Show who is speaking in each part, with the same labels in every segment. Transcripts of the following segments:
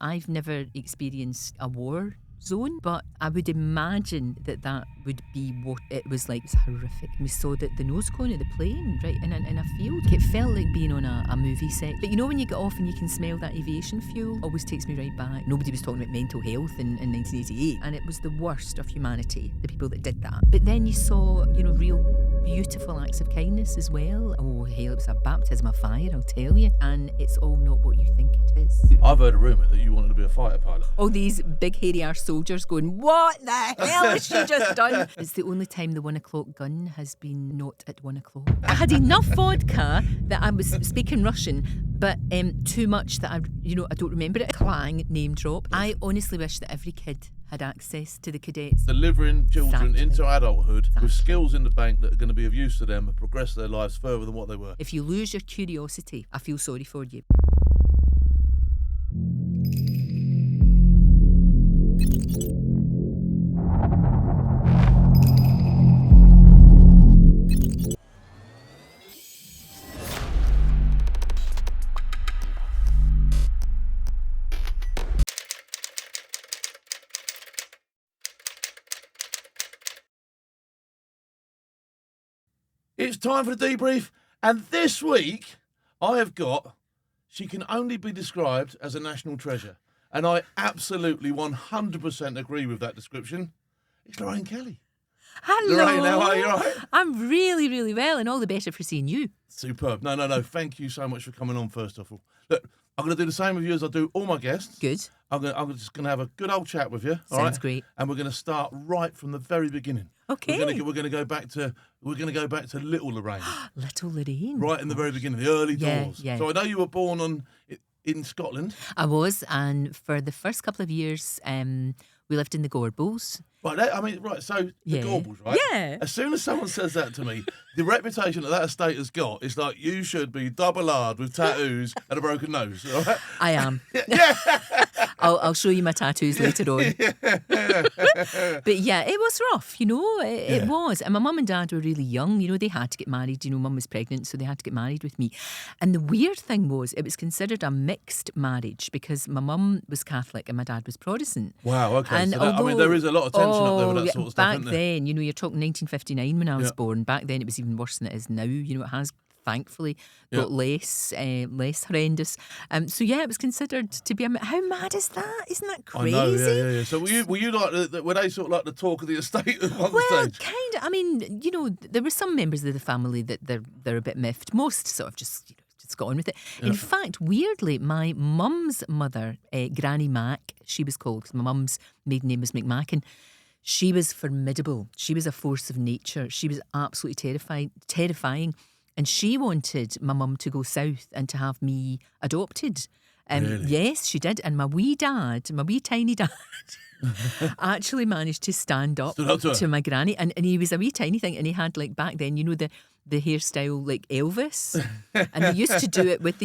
Speaker 1: I've never experienced a war zone, but I would imagine that would be what it was like. It was horrific. We saw the nose cone of the plane right in a field. It felt like being on a movie set. But you know when you get off and you can smell that aviation fuel? Always takes me right back. Nobody was talking about mental health in 1988, and it was the worst of humanity, the people that did that. But then you saw, real beautiful acts of kindness as well. Oh hell, it was a baptism of fire, I'll tell you. And it's all not what you think it is.
Speaker 2: I've heard a rumour that you wanted to be a fighter pilot.
Speaker 1: All these big hairy arse soldiers going, what the hell has she just done? It's the only time the 1 o'clock gun has been not at 1 o'clock. I had enough vodka that I was speaking Russian, but too much that I don't remember it. Clang, name drop. I honestly wish that every kid had access to the cadets.
Speaker 2: Delivering children
Speaker 1: Exactly.
Speaker 2: into adulthood
Speaker 1: Exactly.
Speaker 2: with skills in the bank that are going to be of use to them and progress their lives further than what they were.
Speaker 1: If you lose your curiosity, I feel sorry for you.
Speaker 2: It's time for the debrief, and this week I have got, she can only be described as a national treasure, and I absolutely 100% agree with that description. It's Lorraine Kelly.
Speaker 1: Hello.
Speaker 2: Lorraine, how are you? All right?
Speaker 1: I'm really, really well, and all the better for seeing you.
Speaker 2: Superb. No. Thank you so much for coming on, first of all. Look, I'm going to do the same with you as I do all my guests.
Speaker 1: Good.
Speaker 2: I'm just going to have a good old chat with you. All
Speaker 1: Sounds
Speaker 2: right?
Speaker 1: great.
Speaker 2: And we're going to start right from the very beginning.
Speaker 1: Okay.
Speaker 2: We're going to go back to little Lorraine.
Speaker 1: Little Lorraine.
Speaker 2: Right in the very beginning, the early doors.
Speaker 1: Yeah.
Speaker 2: So I know you were born in Scotland.
Speaker 1: I was, and for the first couple of years, we lived in the Gorbals.
Speaker 2: So the
Speaker 1: Yeah.
Speaker 2: Gorbals, right?
Speaker 1: Yeah.
Speaker 2: As soon as someone says that to me, the reputation that estate has got is like, you should be double-hard with tattoos and a broken nose, all right?
Speaker 1: I am.
Speaker 2: Yeah.
Speaker 1: I'll show you my tattoos later on. But yeah, it was rough, it was. And my mum and dad were really young, they had to get married. Mum was pregnant, so they had to get married with me. And the weird thing was, it was considered a mixed marriage because my mum was Catholic and my dad was Protestant.
Speaker 2: Wow, okay.
Speaker 1: And
Speaker 2: So there is a lot of tension up there with that sort of stuff,
Speaker 1: back
Speaker 2: isn't there?
Speaker 1: then, you're talking 1959 when I was
Speaker 2: Yeah.
Speaker 1: born. Back then, it was even worse than it is now. It has thankfully got less horrendous. So yeah, it was considered to be how mad is that? Isn't that crazy?
Speaker 2: I know, yeah. So were you like were they sort of like the talk of the estate at one
Speaker 1: Well,
Speaker 2: stage?
Speaker 1: kind of. I mean, there were some members of the family that they're a bit miffed. Most sort of just got on with it.
Speaker 2: Yeah.
Speaker 1: In fact, weirdly, my mum's mother, Granny Mac, she was called, because my mum's maiden name was McMacken. She was formidable. She was a force of nature. She was absolutely terrifying. And she wanted my mum to go south and to have me adopted.
Speaker 2: Really?
Speaker 1: Yes, she did. And my wee tiny dad, actually managed to stand up
Speaker 2: Stood up to her.
Speaker 1: to my granny. And he was a wee tiny thing. And he had, like, back then, the hairstyle like Elvis. And they used to do it with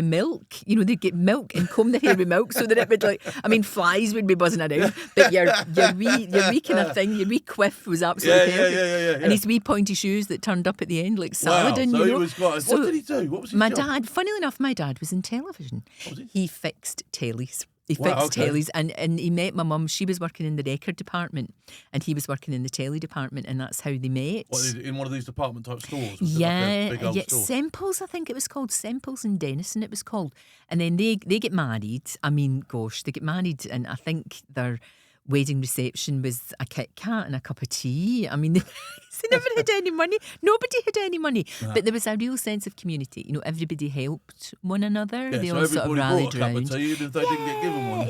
Speaker 1: milk. They'd get milk and comb their hair with milk so that it would flies would be buzzing around. But your wee kind of thing, your wee quiff was absolutely perfect.
Speaker 2: Yeah.
Speaker 1: And his wee pointy shoes that turned up at the end like Saladin.
Speaker 2: Wow, so he was quite... What did he do? What was his
Speaker 1: My
Speaker 2: job?
Speaker 1: dad, funnily enough, my dad was in television.
Speaker 2: Was he?
Speaker 1: He fixed tellies. He
Speaker 2: Wow,
Speaker 1: fixed
Speaker 2: okay.
Speaker 1: tellies, and he met my mum. She was working in the record department and he was working in the telly department, and that's how they met.
Speaker 2: What, in one of these department type stores? Was it like a big old store?
Speaker 1: Semples, I think it was called. Semples in Denison it was called. And then they get married. I mean, gosh, they get married, and I think their wedding reception was a Kit Kat and a cup of tea. I mean, they never had any money. Nobody had any money. But there was a real sense of community. Everybody helped one another.
Speaker 2: Yeah,
Speaker 1: They
Speaker 2: so
Speaker 1: all sort of
Speaker 2: everybody
Speaker 1: rallied
Speaker 2: bought a cup
Speaker 1: round.
Speaker 2: of tea even if they didn't get given one.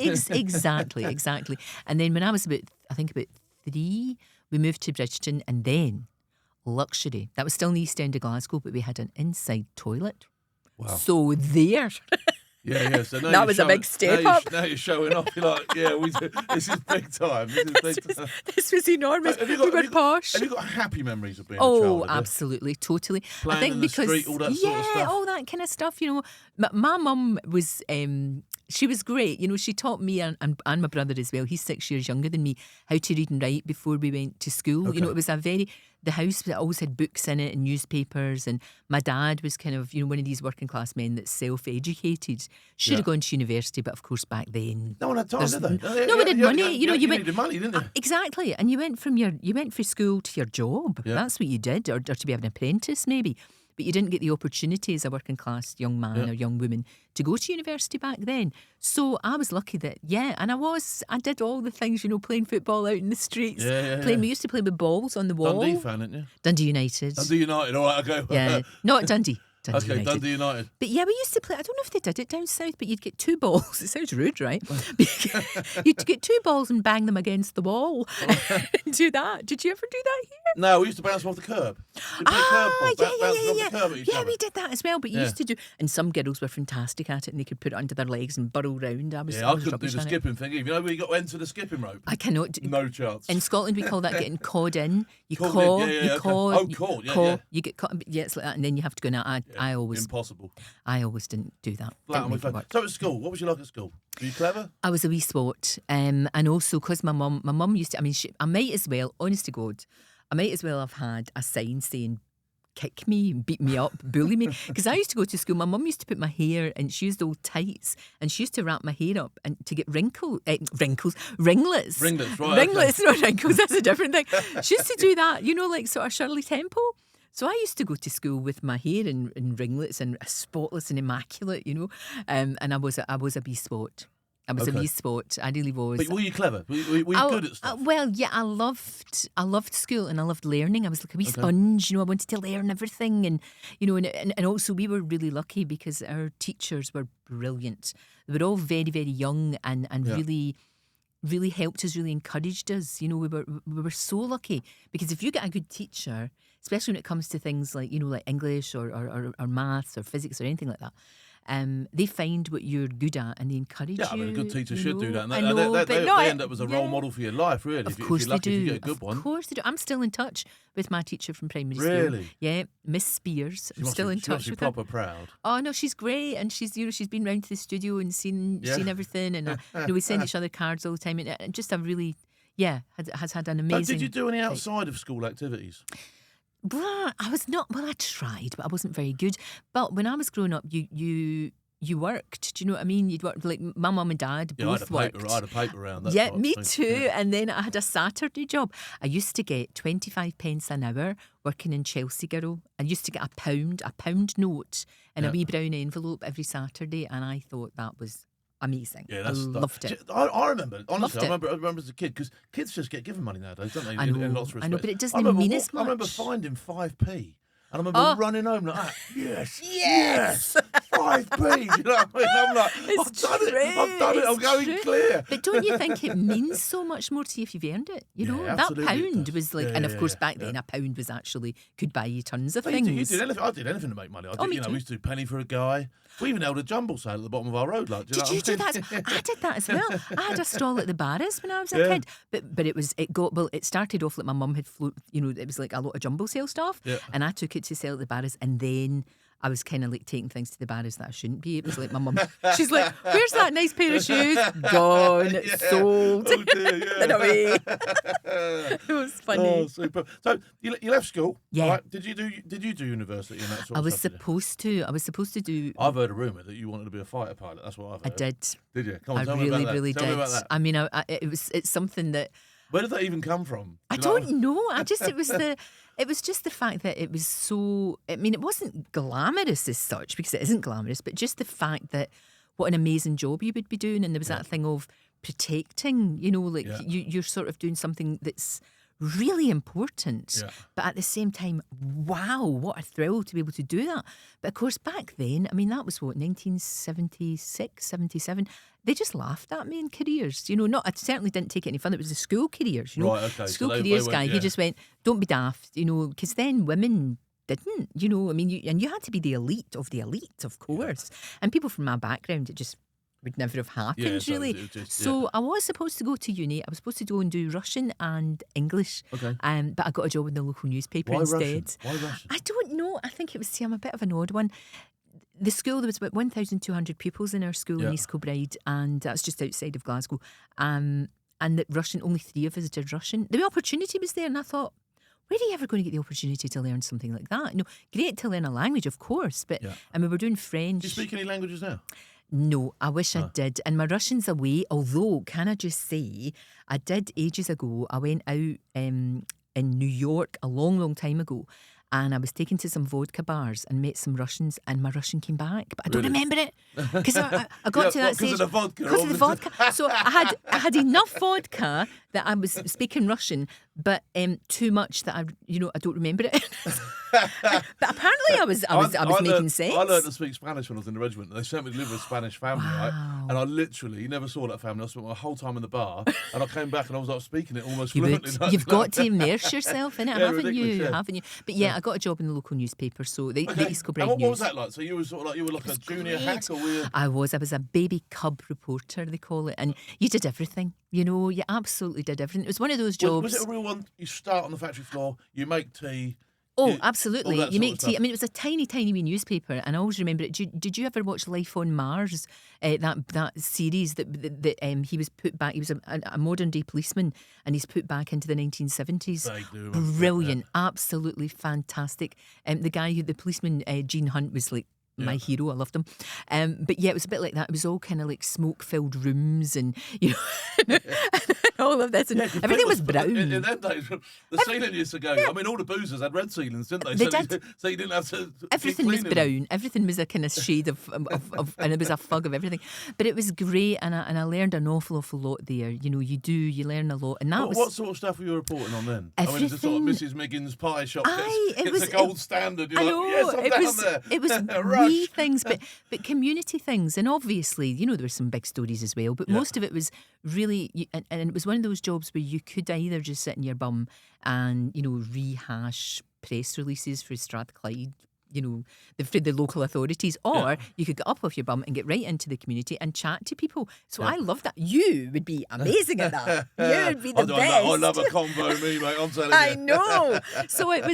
Speaker 1: Exactly. And then when I was about 3, we moved to Bridgeton, and then luxury. That was still in the East End of Glasgow, but we had an inside toilet.
Speaker 2: Wow.
Speaker 1: So there.
Speaker 2: Yeah. So now
Speaker 1: That
Speaker 2: you're
Speaker 1: was a big step
Speaker 2: now
Speaker 1: up.
Speaker 2: Now you're showing off. You're like, this is big time.
Speaker 1: This was enormous.
Speaker 2: Have you
Speaker 1: We
Speaker 2: got-
Speaker 1: were posh.
Speaker 2: Have you got happy memories of being a child?
Speaker 1: Oh,
Speaker 2: have you?
Speaker 1: absolutely, totally.
Speaker 2: Playing
Speaker 1: I think
Speaker 2: in the
Speaker 1: because
Speaker 2: street, all that sort of stuff?
Speaker 1: all that kind of stuff. My mum was She was great. You know, she taught me and my brother as well. He's 6 years younger than me, how to read and write before we went to school.
Speaker 2: Okay.
Speaker 1: You know, it was the house always had books in it and newspapers. And my dad was kind of, one of these working class men that's self-educated. Should have gone to university, but of course back then.
Speaker 2: No one had time, did they?
Speaker 1: No one had money. You
Speaker 2: needed money, didn't you?
Speaker 1: Exactly. And you went from school to your job.
Speaker 2: Yeah.
Speaker 1: That's what you did, or to be an apprentice maybe. But you didn't get the opportunity as a working class young man or young woman to go to university back then. So I was lucky that, and I did all the things, playing football out in the streets. We used to play with balls on the wall.
Speaker 2: Dundee fan, didn't you?
Speaker 1: Dundee United.
Speaker 2: Dundee United, all right, okay.
Speaker 1: Yeah, not Dundee.
Speaker 2: Okay, Dundee United.
Speaker 1: But we used to play, I don't know if they did it down south, but you'd get 2 balls. It sounds rude, right? You'd get 2 balls and bang them against the wall. Do that. Did you ever do that here?
Speaker 2: No, we used to bounce them off the curb. We'd play curveball, bounce them off the curb at each other.
Speaker 1: We did that as well, but you used to do, and some girls were fantastic at it and they could put it under their legs and burrow round. I
Speaker 2: couldn't do the skipping thing. You know where you got to enter the skipping rope?
Speaker 1: I cannot.
Speaker 2: No chance.
Speaker 1: In Scotland, we call that getting cawed in. You
Speaker 2: Cawed
Speaker 1: caw,
Speaker 2: in,
Speaker 1: you caw,
Speaker 2: cawed,
Speaker 1: caw. You get caught, it's like that, and then you have to go. Now, I always
Speaker 2: impossible.
Speaker 1: I always didn't do that.
Speaker 2: Flat on my face. So at school, what was you like at school? Were you clever?
Speaker 1: I was a wee swot, and also because my mum used to. I mean, I might as well, honest to God, I might as well have had a sign saying, kick me, beat me up, bully me. Because I used to go to school, my mum used to put my hair, and she used old tights, and she used to wrap my hair up and to get ringlets.
Speaker 2: Ringlets, right.
Speaker 1: Ringlets, not wrinkles, that's a different thing. She used to do that, like sort of Shirley Temple. So I used to go to school with my hair in ringlets and spotless and immaculate, and I was a wee sport. I was a wee sport. I really was.
Speaker 2: But were you clever? Were you good at stuff?
Speaker 1: Well, yeah, I loved school and I loved learning. I was like a wee sponge, I wanted to learn everything, and and also we were really lucky because our teachers were brilliant. They were all very, very young and really helped us, really encouraged us. We were so lucky because if you get a good teacher, especially when it comes to things like like English or maths or physics or anything like that, they find what you're good at and they encourage you.
Speaker 2: Yeah, I mean, a good teacher should do that. And
Speaker 1: they
Speaker 2: end up as a role model for your life, really.
Speaker 1: Of course
Speaker 2: if
Speaker 1: they do.
Speaker 2: If you get a good one.
Speaker 1: Of course they do. I'm still in touch with my teacher from primary school.
Speaker 2: Really?
Speaker 1: Yeah, Miss Spears. I'm still in touch with her.
Speaker 2: Proper proud.
Speaker 1: Oh no, she's great, and she's been round to the studio and seen everything, and we send each other cards all the time, and just a really has had an amazing.
Speaker 2: Did you do any outside of school activities?
Speaker 1: Well, I was not. Well, I tried, but I wasn't very good. But when I was growing up, you worked. Do you know what I mean? You'd work, like my mum and dad both worked.
Speaker 2: I had a paper round.
Speaker 1: Me too. Yeah. And then I had a Saturday job. I used to get 25 pence an hour working in Chelsea Girl. I used to get a pound note in a wee brown envelope every Saturday, and I thought that was amazing.
Speaker 2: Yeah,
Speaker 1: I loved it.
Speaker 2: I remember, honestly, I remember as a kid, because kids just get given money nowadays, don't they? In lots of respects.
Speaker 1: I know, but it doesn't mean as much.
Speaker 2: I remember finding 5p. And I remember running home like that. Yes, 5p. You know what I mean? I'm like, I've done it. I'm going clear.
Speaker 1: But don't you think it means so much more to you if you've earned it? That pound was like, and of course back then a pound was actually could buy you tons of things.
Speaker 2: I did anything to make money. We used to do penny for a guy. We even held a jumble sale at the bottom of our road. Like,
Speaker 1: did you do that? I did that as well. I had a stall at the Barras when I was a kid. But it started off like my mum had it was like a lot of jumble sale stuff. Yeah. And I took it to sell at the Barras, and then I was kind of like taking things to the Barras that I shouldn't be. It was like my mum, she's like, where's that nice pair of shoes? Gone, sold.
Speaker 2: Oh dear, yeah.
Speaker 1: Away. It was funny.
Speaker 2: Oh, super. So you left school,
Speaker 1: yeah.
Speaker 2: Right? Did you do university and that sort of stuff?
Speaker 1: I was supposed to do.
Speaker 2: I've heard a rumour that you wanted to be a fighter pilot. That's what I've heard.
Speaker 1: I did.
Speaker 2: Did you? Come on, tell
Speaker 1: me about that.
Speaker 2: Tell
Speaker 1: did.
Speaker 2: me about that.
Speaker 1: I mean, it's something that.
Speaker 2: Where did that even come from?
Speaker 1: I don't know. It was just the fact that it was so. I mean, it wasn't glamorous as such, because it isn't glamorous, but just the fact that what an amazing job you would be doing, and there was that thing of protecting. You're sort of doing something that's really important, but at the same time, wow, what a thrill to be able to do that. But of course, back then, I mean, that was 1976, 77. They just laughed at me in careers. I certainly didn't take it any fun. It was the school careers,
Speaker 2: Right, okay.
Speaker 1: School careers guy. He just went, don't be daft, because then women didn't, I mean, you had to be the elite, of course. And people from my background, it just would never have happened, really. So I was supposed to go to uni. I was supposed to go and do Russian and English.
Speaker 2: Okay.
Speaker 1: But I got a job in the local newspaper
Speaker 2: Why
Speaker 1: instead.
Speaker 2: Russian? Why Russian?
Speaker 1: I don't know. I think it was, I'm a bit of an odd one. the school, there was about 1,200 pupils in our school
Speaker 2: Yeah.
Speaker 1: in East Kilbride, and that's just outside of Glasgow. And the Russian, only 3 of us did Russian. The opportunity was there, and I thought, where are you ever going to get the opportunity to learn something like that? No, great to learn a language, of course, but
Speaker 2: Yeah.
Speaker 1: and we were doing French.
Speaker 2: Do you speak any languages now?
Speaker 1: No, I wish I did. And my Russian's away, although, can I just say, I did ages ago. I went out in New York a long, long time ago, and I was taken to some vodka bars and met some Russians, and my Russian came back. But I don't
Speaker 2: Really?
Speaker 1: remember it. Because I got to that stage.
Speaker 2: Because of the vodka.
Speaker 1: Because of the vodka. So I had enough vodka that I was speaking Russian, but too much that I don't remember it. But apparently I was making sense.
Speaker 2: I learned to speak Spanish when I was in the regiment. They sent me to live with a Spanish family, right?
Speaker 1: Wow.
Speaker 2: And I literally never saw that family. I spent my whole time in the bar, and I came back and I was like speaking it almost fluently.
Speaker 1: You've got to immerse yourself in it,
Speaker 2: Yeah,
Speaker 1: haven't you?
Speaker 2: ridiculous, yeah.
Speaker 1: Haven't you? But yeah, I got a job in the local newspaper, so the East Kilbride
Speaker 2: And what
Speaker 1: News.
Speaker 2: was that like? So you were sort of like, you were like a junior
Speaker 1: great.
Speaker 2: hack, or were you?
Speaker 1: I was a baby cub reporter, they call it, and you did everything. You absolutely did everything. It was one of those jobs.
Speaker 2: Was it a real one? You start on the factory floor, you make tea.
Speaker 1: Oh,
Speaker 2: all
Speaker 1: absolutely.
Speaker 2: that
Speaker 1: You
Speaker 2: sort
Speaker 1: make
Speaker 2: of
Speaker 1: tea.
Speaker 2: stuff.
Speaker 1: I mean, it was a tiny, tiny wee newspaper, and I always remember it. Did you ever watch Life on Mars? That series that he was put back. He was a modern day policeman, and he's put back into the 1970s.
Speaker 2: I do remember that,
Speaker 1: Brilliant, absolutely fantastic. The guy the policeman, Gene Hunt, was like my hero. I loved him. But yeah, it was a bit like that. It was all kind of like smoke-filled rooms, and all of this, and everything was brown.
Speaker 2: In them days, the ceiling used to go. I mean, all the boozers had red ceilings, didn't they?
Speaker 1: They did.
Speaker 2: So you didn't have to.
Speaker 1: Everything
Speaker 2: keep
Speaker 1: was
Speaker 2: cleaning them.
Speaker 1: brown. Everything was a kind of shade of and it was a fug of everything. But it was great, and I learned an awful lot there. You learn a lot, and that was
Speaker 2: What sort of stuff were you reporting on then? I mean, is it sort of
Speaker 1: Everything.
Speaker 2: Mrs. Miggins' pie shop?
Speaker 1: It
Speaker 2: It's a gold standard. You're
Speaker 1: I
Speaker 2: like,
Speaker 1: know,
Speaker 2: yes, I'm
Speaker 1: it
Speaker 2: down
Speaker 1: was
Speaker 2: there.
Speaker 1: it was
Speaker 2: Rush.
Speaker 1: wee things, but community things, and obviously there were some big stories as well. But most of it was really, and it was one of those jobs where you could either just sit in your bum and rehash press releases for Strathclyde, for the local authorities, or you could get up off your bum and get right into the community and chat to people. So I love that. You would be amazing at that. You would be the best.
Speaker 2: I love a convo, me, mate. I'm telling you.
Speaker 1: I know. So it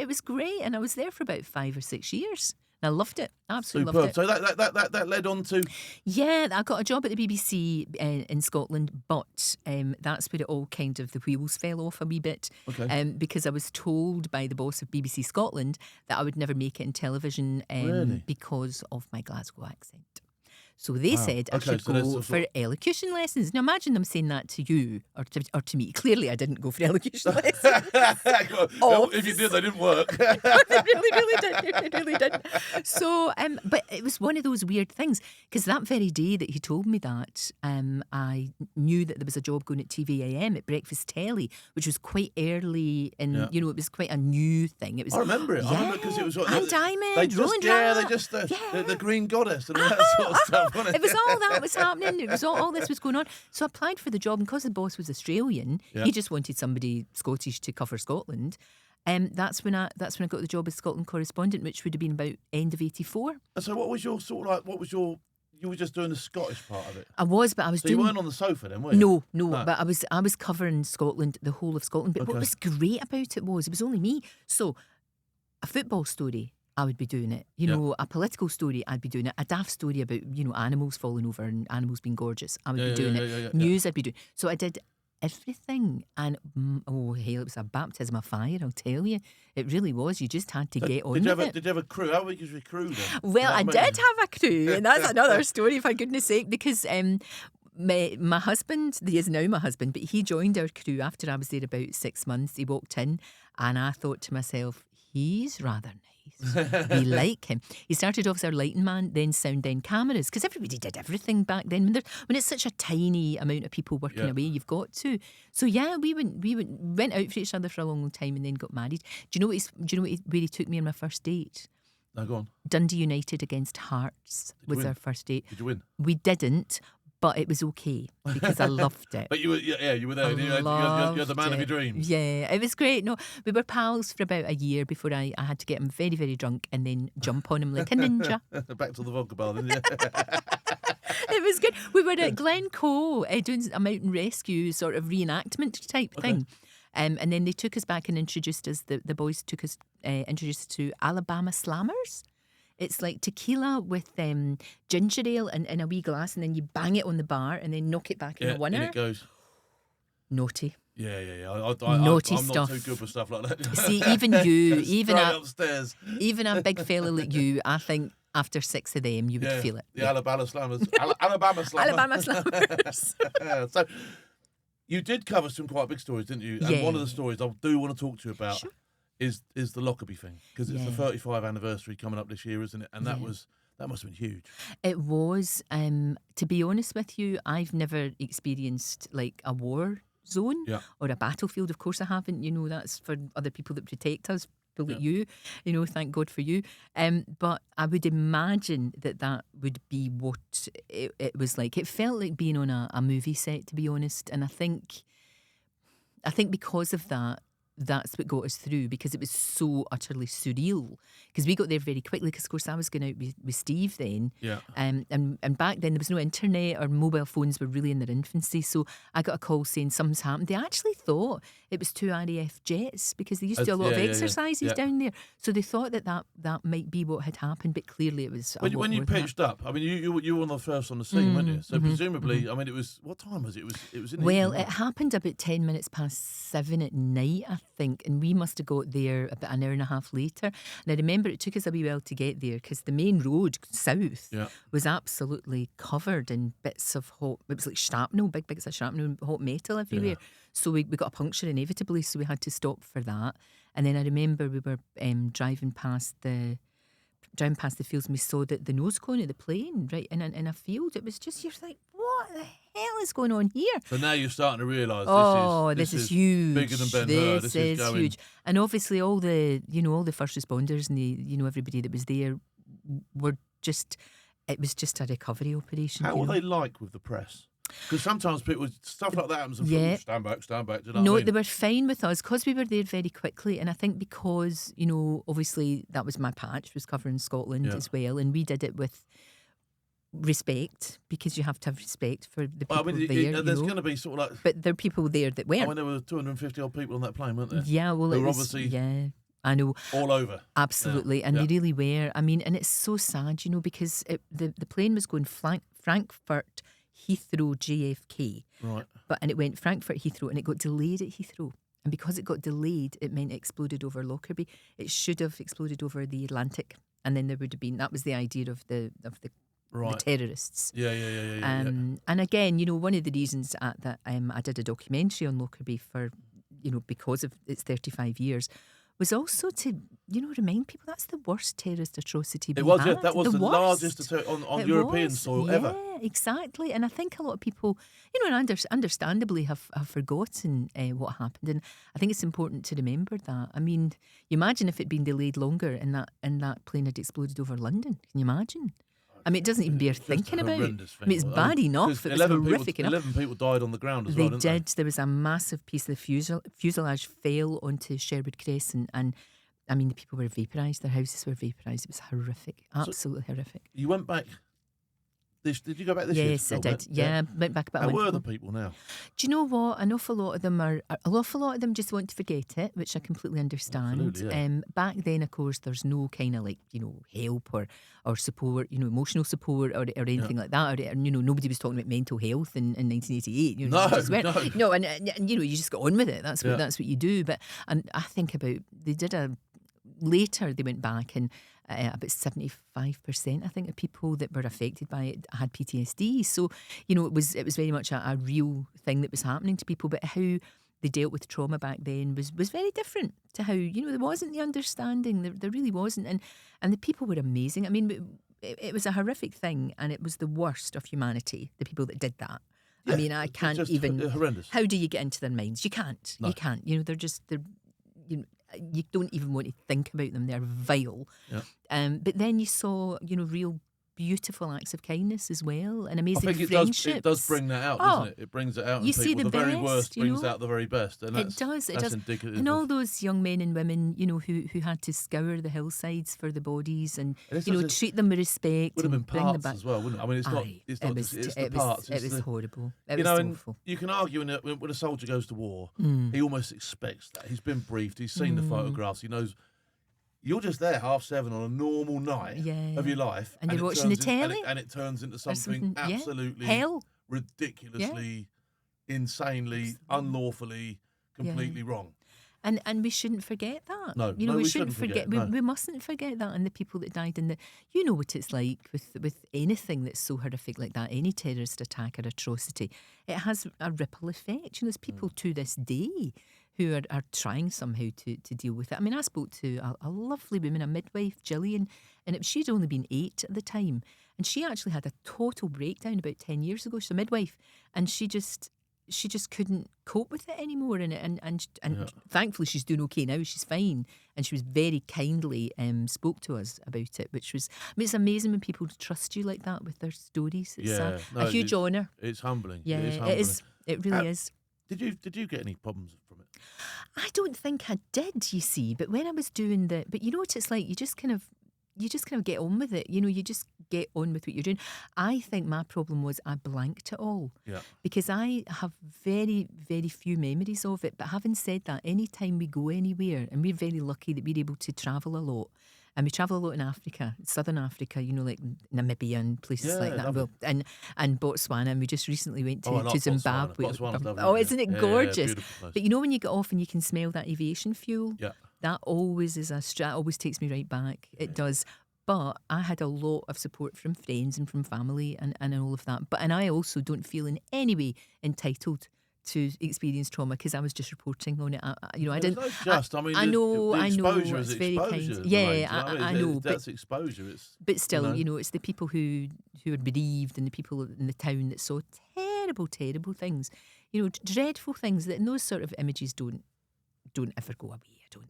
Speaker 1: was great, and I was there for about 5 or 6 years. And I loved it. Absolutely loved it.
Speaker 2: So that led on to.
Speaker 1: Yeah, I got a job at the BBC in Scotland, but that's where it all kind of the wheels fell off a wee bit.
Speaker 2: Okay.
Speaker 1: Because I was told by the boss of BBC Scotland that I would never make it in television
Speaker 2: Really?
Speaker 1: because of my Glasgow accent. So they said I
Speaker 2: Okay,
Speaker 1: should
Speaker 2: so there's
Speaker 1: go
Speaker 2: some
Speaker 1: for elocution lessons. Now imagine them saying that to you or to me. Clearly I didn't go for elocution lessons.
Speaker 2: Well, if you did, they didn't work.
Speaker 1: They really didn't. So, but it was one of those weird things, because that very day that he told me that, I knew that there was a job going at TVAM at Breakfast Telly, which was quite early, and it was quite a new thing. It was.
Speaker 2: I remember it.
Speaker 1: Yeah,
Speaker 2: I remember because it was like
Speaker 1: High Diamond,
Speaker 2: they just,
Speaker 1: Roland
Speaker 2: yeah,
Speaker 1: Rat.
Speaker 2: they just
Speaker 1: Yeah.
Speaker 2: the Green Goddess and all that sort of stuff. Wasn't
Speaker 1: It was all that was happening. It was all this was going on. So I applied for the job, and because the boss was Australian, he just wanted somebody Scottish to cover Scotland. That's when I got the job as Scotland correspondent, which would have been about end of '84.
Speaker 2: And so, what was your sort of like? What was your? You were just doing the Scottish part of it.
Speaker 1: I was, but I was
Speaker 2: So
Speaker 1: doing.
Speaker 2: you weren't on the sofa then, were you?
Speaker 1: No, but I was covering Scotland, the whole of Scotland. But what was great about it was only me. So a football story, I would be doing it. A political story, I'd be doing it. A daft story about animals falling over and animals being gorgeous, I would be doing it. News, I'd be doing. So I did everything, and it was a baptism of fire. I'll tell you, it really was. You just had to get on with it.
Speaker 2: Did you have a crew? How big was your crew then?
Speaker 1: Well, I did have a crew, and that's another story, for goodness sake, because my husband, he is now my husband, but he joined our crew after I was there about 6 months. He walked in, and I thought to myself, he's rather nice. We like him. He started off as our lighting man, then sound, then cameras, because everybody did everything back then. When it's such a tiny amount of people working away, you've got to. So yeah, we went out for each other for a long, long time, and then got married. Do you know where he took me on my first date?
Speaker 2: No, go on.
Speaker 1: Dundee United against Hearts was our first date.
Speaker 2: Did you win?
Speaker 1: We didn't, but it was okay because I loved it.
Speaker 2: But you were there. You had the man of your dreams.
Speaker 1: Yeah, it was great. No, we were pals for about a year before I had to get him very, very drunk and then jump on him like a ninja.
Speaker 2: Back to the vodka bar, then. Yeah.
Speaker 1: It was good. We were at Glencoe doing a mountain rescue sort of reenactment type thing. And then they took us back and introduced us, the boys introduced us to Alabama Slammers. It's like tequila with ginger ale in a wee glass, and then you bang it on the bar and then knock it back in a winner.
Speaker 2: And it goes.
Speaker 1: Naughty.
Speaker 2: Yeah.
Speaker 1: Naughty
Speaker 2: I'm
Speaker 1: stuff.
Speaker 2: not too good for stuff like that.
Speaker 1: See, even you, even
Speaker 2: upstairs.
Speaker 1: even a big fella like you, I think after 6 of them, you would feel it.
Speaker 2: The Alabama Slammers. Alabama Slammers.
Speaker 1: Alabama Slammers.
Speaker 2: So you did cover some quite big stories, didn't you? And one of the stories I do want to talk to you about is the Lockerbie thing, because it's the 35th anniversary coming up this year, isn't it? And that must have been huge.
Speaker 1: It was. To be honest with you, I've never experienced like a war zone or a battlefield. Of course I haven't. You know, that's for other people that protect us. People like you know, thank God for you. But I would imagine that would be what it was like. It felt like being on a movie set, to be honest. And I think because of that, that's what got us through, because it was so utterly surreal. Because we got there very quickly, because of course I was going out with Steve then.
Speaker 2: Yeah.
Speaker 1: And back then there was no internet, or mobile phones were really in their infancy. So I got a call saying something's happened. They actually thought it was 2 RAF jets, because they used to do a lot of exercises down there. So they thought that might be what had happened, but clearly it was a lot
Speaker 2: when you
Speaker 1: more than
Speaker 2: pitched up, I mean, you were one of the first on the scene, weren't you? So presumably, I mean, it was, what time was it? It was in the evening,
Speaker 1: it happened about 10 minutes past 7 at night, I think, and we must have got there about an hour and a half later. And I remember it took us a wee while to get there, because the main road south was absolutely covered in bits of hot, it was like shrapnel, big bits of shrapnel, hot metal everywhere. So we got a puncture inevitably, so we had to stop for that. And then I remember we were driving past the fields, and we saw the nose cone of the plane right in a field. It was just, you're like, what the hell is going on here?
Speaker 2: So now you're starting to realise
Speaker 1: this is huge.
Speaker 2: Bigger than Ben-Hur.
Speaker 1: This is huge. And obviously all the first responders and everybody that was there were just, it was just a recovery operation.
Speaker 2: How were they like with the press? Because sometimes people, stuff like that happens and people stand back. Do you know what I mean?
Speaker 1: They were fine with us, because we were there very quickly. And I think because, obviously that was my patch, was covering Scotland as well. And we did it with respect, because you have to have respect for the people there.
Speaker 2: There's going to be sort of like...
Speaker 1: But there are people there that weren't.
Speaker 2: I mean, there were 250 odd people on that plane, weren't there?
Speaker 1: Yeah, well,
Speaker 2: they
Speaker 1: it
Speaker 2: were
Speaker 1: was...
Speaker 2: obviously
Speaker 1: I know.
Speaker 2: all over.
Speaker 1: Absolutely. And they really were. I mean, and it's so sad, because the plane was going Frankfurt, Heathrow, JFK.
Speaker 2: Right.
Speaker 1: And it went Frankfurt, Heathrow, and it got delayed at Heathrow. And because it got delayed, it meant it exploded over Lockerbie. It should have exploded over the Atlantic. And then there would have been, that was the idea of the terrorists.
Speaker 2: Yeah.
Speaker 1: And again, one of the reasons that I did a documentary on Lockerbie for, because of its 35 years, was also to, remind people that's the worst terrorist atrocity
Speaker 2: it was,
Speaker 1: had.
Speaker 2: That was the largest on European soil ever.
Speaker 1: Yeah, exactly. And I think a lot of people, understandably have forgotten what happened. And I think it's important to remember that. I mean, you imagine if it'd been delayed longer and that plane had exploded over London. Can you imagine? I mean, it doesn't even bear thinking about. I mean, it's bad enough. It was horrific enough.
Speaker 2: 11 people died on the ground as well, didn't they?
Speaker 1: There was a massive piece of the fuselage fell onto Sherwood Crescent, and I mean, the people were vaporised. Their houses were vaporised. It was horrific, absolutely horrific.
Speaker 2: You went back. Did you go back this year?
Speaker 1: Yes, I did. Yeah, went back about a
Speaker 2: month
Speaker 1: ago.
Speaker 2: How were the people now?
Speaker 1: Do you know what? An awful lot of them just want to forget it, which I completely understand.
Speaker 2: Absolutely, yeah.
Speaker 1: Back then, of course, there's no kind of help or support, emotional support or anything like that. Or, nobody was talking about mental health in 1988. No, and you just got on with it. That's what you do. But I think about later they went back and about 75%, I think, of people that were affected by it had PTSD. So, it was very much a real thing that was happening to people. But how they dealt with trauma back then was very different to how, there wasn't the understanding. There really wasn't. And the people were amazing. I mean, it was a horrific thing, and it was the worst of humanity, the people that did that. Yeah, I mean, I can't even...
Speaker 2: horrendous.
Speaker 1: How do you get into their minds? You can't. No. You can't. They're you don't even want to think about them. They're vile. Yeah. But then you saw, real beautiful acts of kindness as well, and amazing friendships.
Speaker 2: It does bring that out, doesn't it? It brings it out in
Speaker 1: you
Speaker 2: people.
Speaker 1: See the
Speaker 2: very
Speaker 1: best,
Speaker 2: worst brings out the very best. And
Speaker 1: it does.
Speaker 2: Indicative.
Speaker 1: And all those young men and women, who had to scour the hillsides for the bodies and treat them with respect.
Speaker 2: Would have been
Speaker 1: and bring them
Speaker 2: parts
Speaker 1: back.
Speaker 2: as well, wouldn't it? I mean, it's the parts.
Speaker 1: It was horrible. It was
Speaker 2: and
Speaker 1: awful.
Speaker 2: You can argue when a soldier goes to war, he almost expects that. He's been briefed. He's seen the photographs. He knows. you're just there 7:30 on a normal night of your life,
Speaker 1: and you're watching the telly,
Speaker 2: and it turns into something absolutely
Speaker 1: hell,
Speaker 2: ridiculously, insanely, unlawfully, completely wrong.
Speaker 1: And we shouldn't forget that.
Speaker 2: No,
Speaker 1: we shouldn't forget. We mustn't forget that. And the people that died in the, you know what it's like with anything that's so horrific like that, any terrorist attack or atrocity, it has a ripple effect. There's people to this day who are trying somehow to deal with it. I mean, I spoke to a lovely woman, a midwife, Gillian, and she'd only been 8 at the time. And she actually had a total breakdown about 10 years ago. She's a midwife. And she just couldn't cope with it anymore, and thankfully she's doing okay now. She's fine, and she was very kindly spoke to us about it, which was, I mean, it's amazing when people trust you like that with their stories. It's a huge honour.
Speaker 2: It's humbling.
Speaker 1: Yeah,
Speaker 2: it is.
Speaker 1: It really is.
Speaker 2: Did you get any problems from it?
Speaker 1: I don't think I did, you see, but when I was doing but you know what it's like, you just kind of get on with it. You just get on with what you're doing. I think my problem was I blanked it all. Yeah. Because I have very, very few memories of it. But having said that, any time we go anywhere, and we're very lucky that we're able to travel a lot, and we travel a lot in Africa, Southern Africa, like Namibia and places like that. Well, and Botswana, and we just recently went to Zimbabwe.
Speaker 2: Botswana's lovely,
Speaker 1: isn't it gorgeous?
Speaker 2: Yeah,
Speaker 1: but when you get off and you can smell that aviation fuel, that always is always takes me right back. It does. But I had a lot of support from friends and from family and all of that. And I also don't feel in any way entitled to experience trauma because I was just reporting on it. I didn't.
Speaker 2: No just. I know. It's very kind.
Speaker 1: Yeah, I know.
Speaker 2: That's exposure.
Speaker 1: But still, it's the people who are bereaved and the people in the town that saw terrible, terrible things. Dreadful things that those sort of images don't ever go away.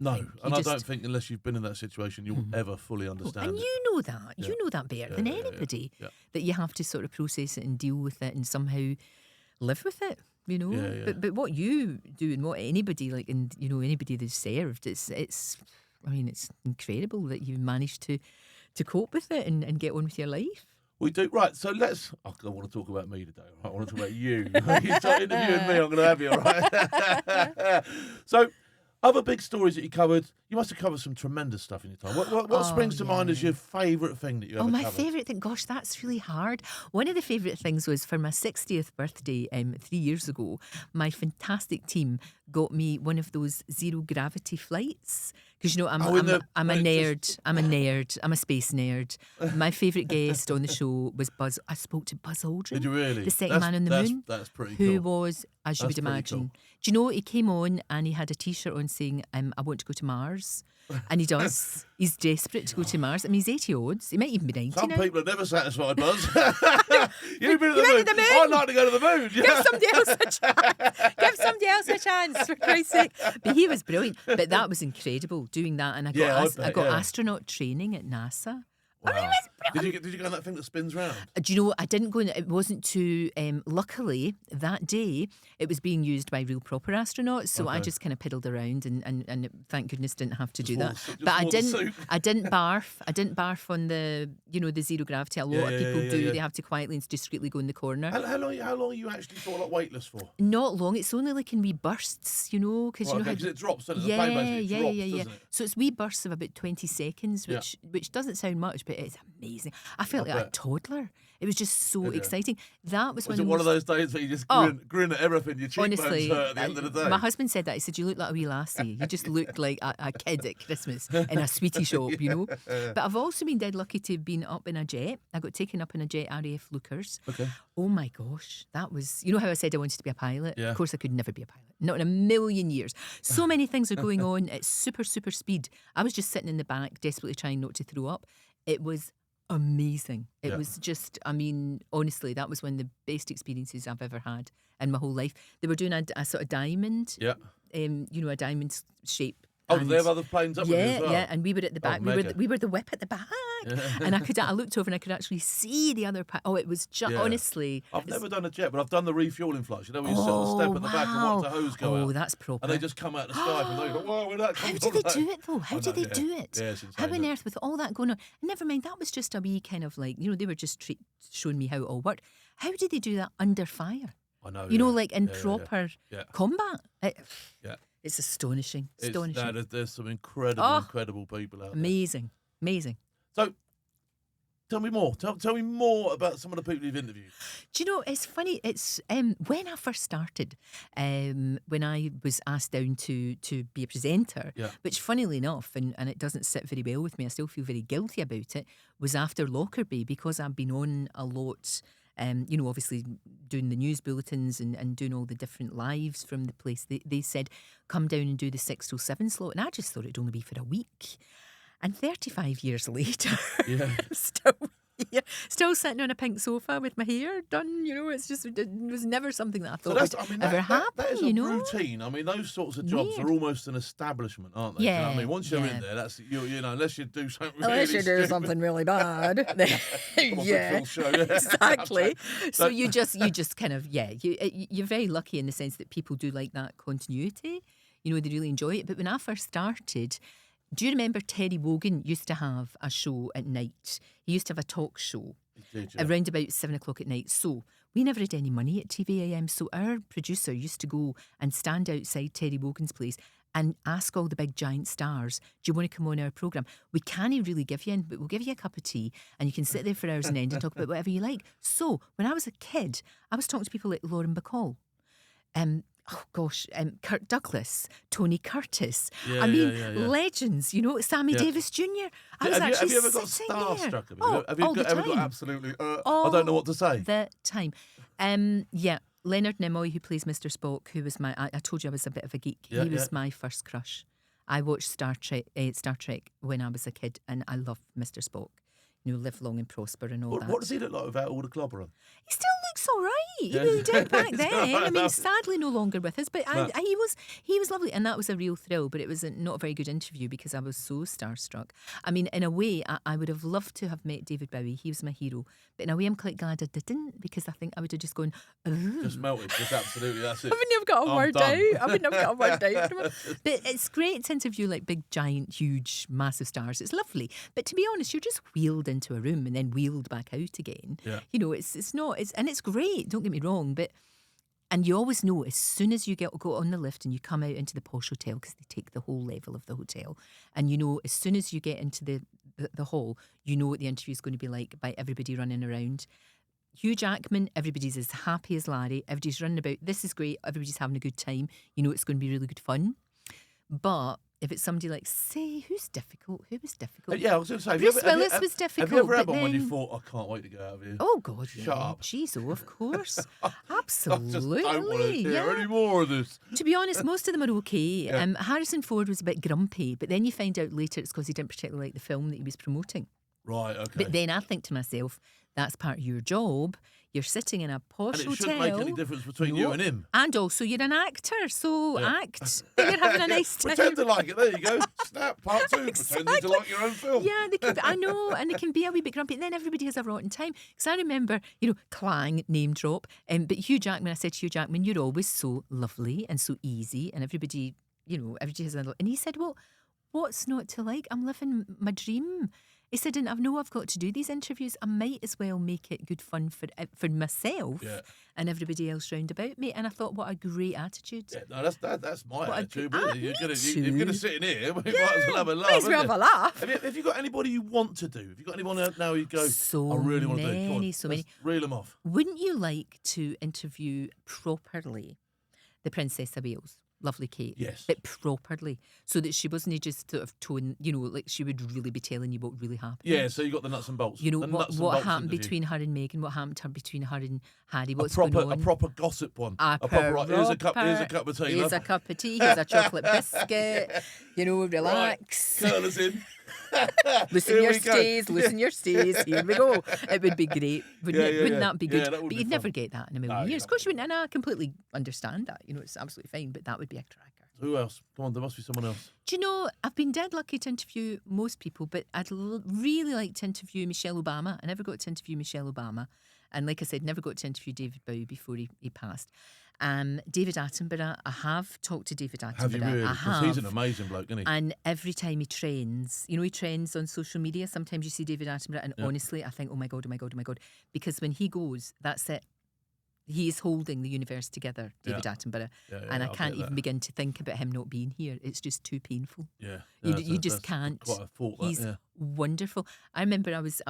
Speaker 2: I don't think unless you've been in that situation you'll ever fully understand.
Speaker 1: And you know that. You know that better than anybody. Yeah. That you have to sort of process it and deal with it and somehow live with it. But what you do and what anybody anybody that's served, it's incredible that you managed to cope with it and get on with your life.
Speaker 2: We do. Right, so I want to talk about me today. Right? I want to talk about you. You start interviewing me, I'm going to have you, all right? So, other big stories that you covered, you must have covered some tremendous stuff in your time. What springs to mind as your favourite thing that you ever covered?
Speaker 1: My favourite thing? Gosh, that's really hard. One of the favourite things was for my 60th birthday 3 years ago, my fantastic team got me one of those zero gravity flights. Because, I'm a nerd. I'm a nerd. I'm a space nerd. My favourite guest on the show was Buzz. I spoke to Buzz Aldrin.
Speaker 2: Did you really?
Speaker 1: The second man on the moon.
Speaker 2: That's pretty cool.
Speaker 1: Who was, as you would imagine. Cool. Do you know, he came on and he had a T-shirt on saying, I want to go to Mars. And he does. He's desperate to go to Mars. I mean, he's 80 odds. He might even be 90
Speaker 2: Some
Speaker 1: now.
Speaker 2: people are never satisfied, Buzz. You've been to the moon. I'd like to go to the moon.
Speaker 1: Give somebody else a chance. Give somebody else a chance, for Christ's sake. But he was brilliant. But that was incredible, doing that. And I got astronaut training at NASA.
Speaker 2: Wow.
Speaker 1: I mean, it was
Speaker 2: Did you go on that thing that spins round?
Speaker 1: Do you know, I didn't go in, it wasn't too, luckily, that day, it was being used by real proper astronauts, so I just kind of piddled around and thank goodness didn't have to do that. But I didn't barf on the, the zero gravity. A lot of people do. Yeah. They have to quietly and discreetly go in the corner.
Speaker 2: How long are you actually sort of like weightless for?
Speaker 1: Not long. It's only like in wee bursts, because
Speaker 2: because it drops, doesn't it? The plane basically drops, doesn't it?
Speaker 1: So it's wee bursts of about 20 seconds, which doesn't sound much, but it's amazing. I felt like a toddler. It was just so exciting. That was
Speaker 2: it one of those days where you just grin at everything, your cheekbones
Speaker 1: honestly,
Speaker 2: hurt at the end of the day?
Speaker 1: My husband said that. He said, you look like a wee lassie. You just looked like a kid at Christmas in a sweetie shop, But I've also been dead lucky to have been up in a jet. I got taken up in a jet RAF Lookers.
Speaker 2: Okay.
Speaker 1: Oh my gosh, that was... You know how I said I wanted to be a pilot?
Speaker 2: Yeah.
Speaker 1: Of course I could never be a pilot. Not in a million years. So many things are going on at super, super speed. I was just sitting in the back, desperately trying not to throw up. It was amazing. It was just, honestly, that was one of the best experiences I've ever had in my whole life. They were doing a sort of diamond, a diamond shape.
Speaker 2: Oh, they have other planes up with you as well?
Speaker 1: Yeah, and we were at the back. We were the whip at the back. And I looked over and I could actually see the other it was just, honestly.
Speaker 2: I've never done a jet, but I've done the refuelling flights. You know, when you sit on the step at the back and watch the hose go out.
Speaker 1: Oh, that's proper.
Speaker 2: And they just come out the sky from there. Whoa, where'd that come from?
Speaker 1: How do they do it, though? How do they do it?
Speaker 2: Yeah, it's insane.
Speaker 1: How on earth with all that going on? Never mind, that was just a wee kind of like, they were just showing me how it all worked. How did they do that under fire?
Speaker 2: I know.
Speaker 1: Like in proper combat. It's astonishing.
Speaker 2: There's some incredible people out there.
Speaker 1: Amazing.
Speaker 2: So, tell me more. Tell me more about some of the people you've interviewed.
Speaker 1: Do you know, it's funny, it's when I first started, when I was asked down to be a presenter, which funnily enough, and it doesn't sit very well with me, I still feel very guilty about it, was after Lockerbie, because I've been on a lot, obviously doing the news bulletins and doing all the different lives from the place. They said, come down and do the 6 till 7 slot, and I just thought it'd only be for a week. And 35 years later, I'm still sitting on a pink sofa with my hair done. It was never something that I thought would ever happen.
Speaker 2: That is a routine. I mean, those sorts of jobs are almost an establishment, aren't they?
Speaker 1: Yeah.
Speaker 2: Do you know what I mean? Once you're in there, that's unless you do something really
Speaker 1: Unless you do something really bad. Exactly. So you just kind of, you're very lucky in the sense that people do like that continuity. They really enjoy it. But when I first started, do you remember Terry Wogan used to have a show at night? He used to have a talk show around about 7 o'clock at night. So we never had any money at TVAM. So our producer used to go and stand outside Terry Wogan's place and ask all the big giant stars, do you want to come on our programme? We can't really give you in, but we'll give you a cup of tea and you can sit there for hours on end and talk about whatever you like. So when I was a kid, I was talking to people like Lauren Bacall. Kirk Douglas, Tony Curtis. Legends, Sammy Davis Jr.
Speaker 2: Have you ever got starstruck? Have you ever got absolutely, I don't know what to say?
Speaker 1: The time. Leonard Nimoy, who plays Mr. Spock, who was I told you I was a bit of a geek. He was my first crush. I watched Star Trek when I was a kid, and I loved Mr. Spock. Live long and prosper and all that.
Speaker 2: What does he look like without all the clobber on?
Speaker 1: He still looks all right. He did back then. I mean, sadly no longer with us, but he was lovely, and that was a real thrill. But it was not a very good interview because I was so starstruck. I mean, in a way, I would have loved to have met David Bowie. He was my hero. But in a way, I'm quite glad I didn't, because I think I would have just gone,
Speaker 2: just melted. Just absolutely, that's it.
Speaker 1: I wouldn't have got a word out. I wouldn't have got a word out. But it's great to interview like big, giant, huge, massive stars. It's lovely. But to be honest, you're just wheeled into a room and then wheeled back out again.
Speaker 2: Yeah.
Speaker 1: It's great, don't get me wrong, and you always know as soon as you go on the lift and you come out into the posh hotel, because they take the whole level of the hotel, and as soon as you get into the hall, you know what the interview is going to be like by everybody running around. Hugh Jackman, everybody's as happy as Larry, everybody's running about, this is great, everybody's having a good time, it's going to be really good fun. But if it's somebody like, say, who was difficult?
Speaker 2: Yeah, I was going to say,
Speaker 1: Bruce Willis was difficult.
Speaker 2: Have you ever had one when you thought, I can't wait to get out of here?
Speaker 1: Oh, God,
Speaker 2: Shut up.
Speaker 1: Jeez, of course. Absolutely.
Speaker 2: I just don't want to hear any more of this.
Speaker 1: To be honest, most of them are okay.
Speaker 2: Yeah.
Speaker 1: Harrison Ford was a bit grumpy, but then you find out later it's because he didn't particularly like the film that he was promoting.
Speaker 2: Right, okay.
Speaker 1: But then I think to myself, that's part of your job. You're sitting in a posh hotel.
Speaker 2: And it shouldn't make any difference between you and him.
Speaker 1: And also, you're an actor, so act. You're having a nice time.
Speaker 2: Pretend to like it. There you go. Snap, part 2.
Speaker 1: Exactly.
Speaker 2: Pretending to like your own film.
Speaker 1: Yeah, I know, and they can be a wee bit grumpy. And then everybody has a rotten time. Because I remember, clang, name drop. But Hugh Jackman, I said to Hugh Jackman, you're always so lovely and so easy. And everybody has a... And he said, well, what's not to like? I'm living my dream. He said, and I've got to do these interviews. I might as well make it good fun for myself and everybody else round about me. And I thought, what a great attitude.
Speaker 2: Yeah, no, that's my attitude. Really. You're going to sit in here. We might as well have a laugh.
Speaker 1: Might as well have a laugh.
Speaker 2: Have you got anybody you want to do? Have you got anyone now you go, I really want to do? Come on,
Speaker 1: so many.
Speaker 2: Reel them off.
Speaker 1: Wouldn't you like to interview properly the Princess of Wales? Lovely Kate.
Speaker 2: Yes.
Speaker 1: But properly. So that she wasn't just sort of tone, like she would really be telling you what really happened.
Speaker 2: Yeah, so you got the nuts and bolts.
Speaker 1: What happened between her and Meghan, what happened between her and Harry, what's
Speaker 2: going
Speaker 1: on.
Speaker 2: A proper gossip one.
Speaker 1: Here's
Speaker 2: a cup of tea.
Speaker 1: Here's a cup of tea, here's a chocolate biscuit. Relax.
Speaker 2: Right. Curl us in.
Speaker 1: Loosen your stays. Here we go. It would be great. Wouldn't that be good? But you'd never get that in a million years. Of course you wouldn't, and I completely understand that. It's absolutely fine, but that would be a cracker.
Speaker 2: Who else? Come on, there must be someone else.
Speaker 1: Do you know, I've been dead lucky to interview most people, but I'd really like to interview Michelle Obama. I never got to interview Michelle Obama. And like I said, never got to interview David Bowie before he passed. David Attenborough, I have talked to David Attenborough.
Speaker 2: Have you really?
Speaker 1: I have.
Speaker 2: He's an amazing bloke, isn't he?
Speaker 1: And every time he trends, he trends on social media. Sometimes you see David Attenborough, and honestly, I think, oh my God. Because when he goes, that's it. He is holding the universe together, David Attenborough, and I can't even begin to think about him not being here. It's just too painful.
Speaker 2: Yeah,
Speaker 1: you just can't.
Speaker 2: Quite a thought.
Speaker 1: He's wonderful. I remember I was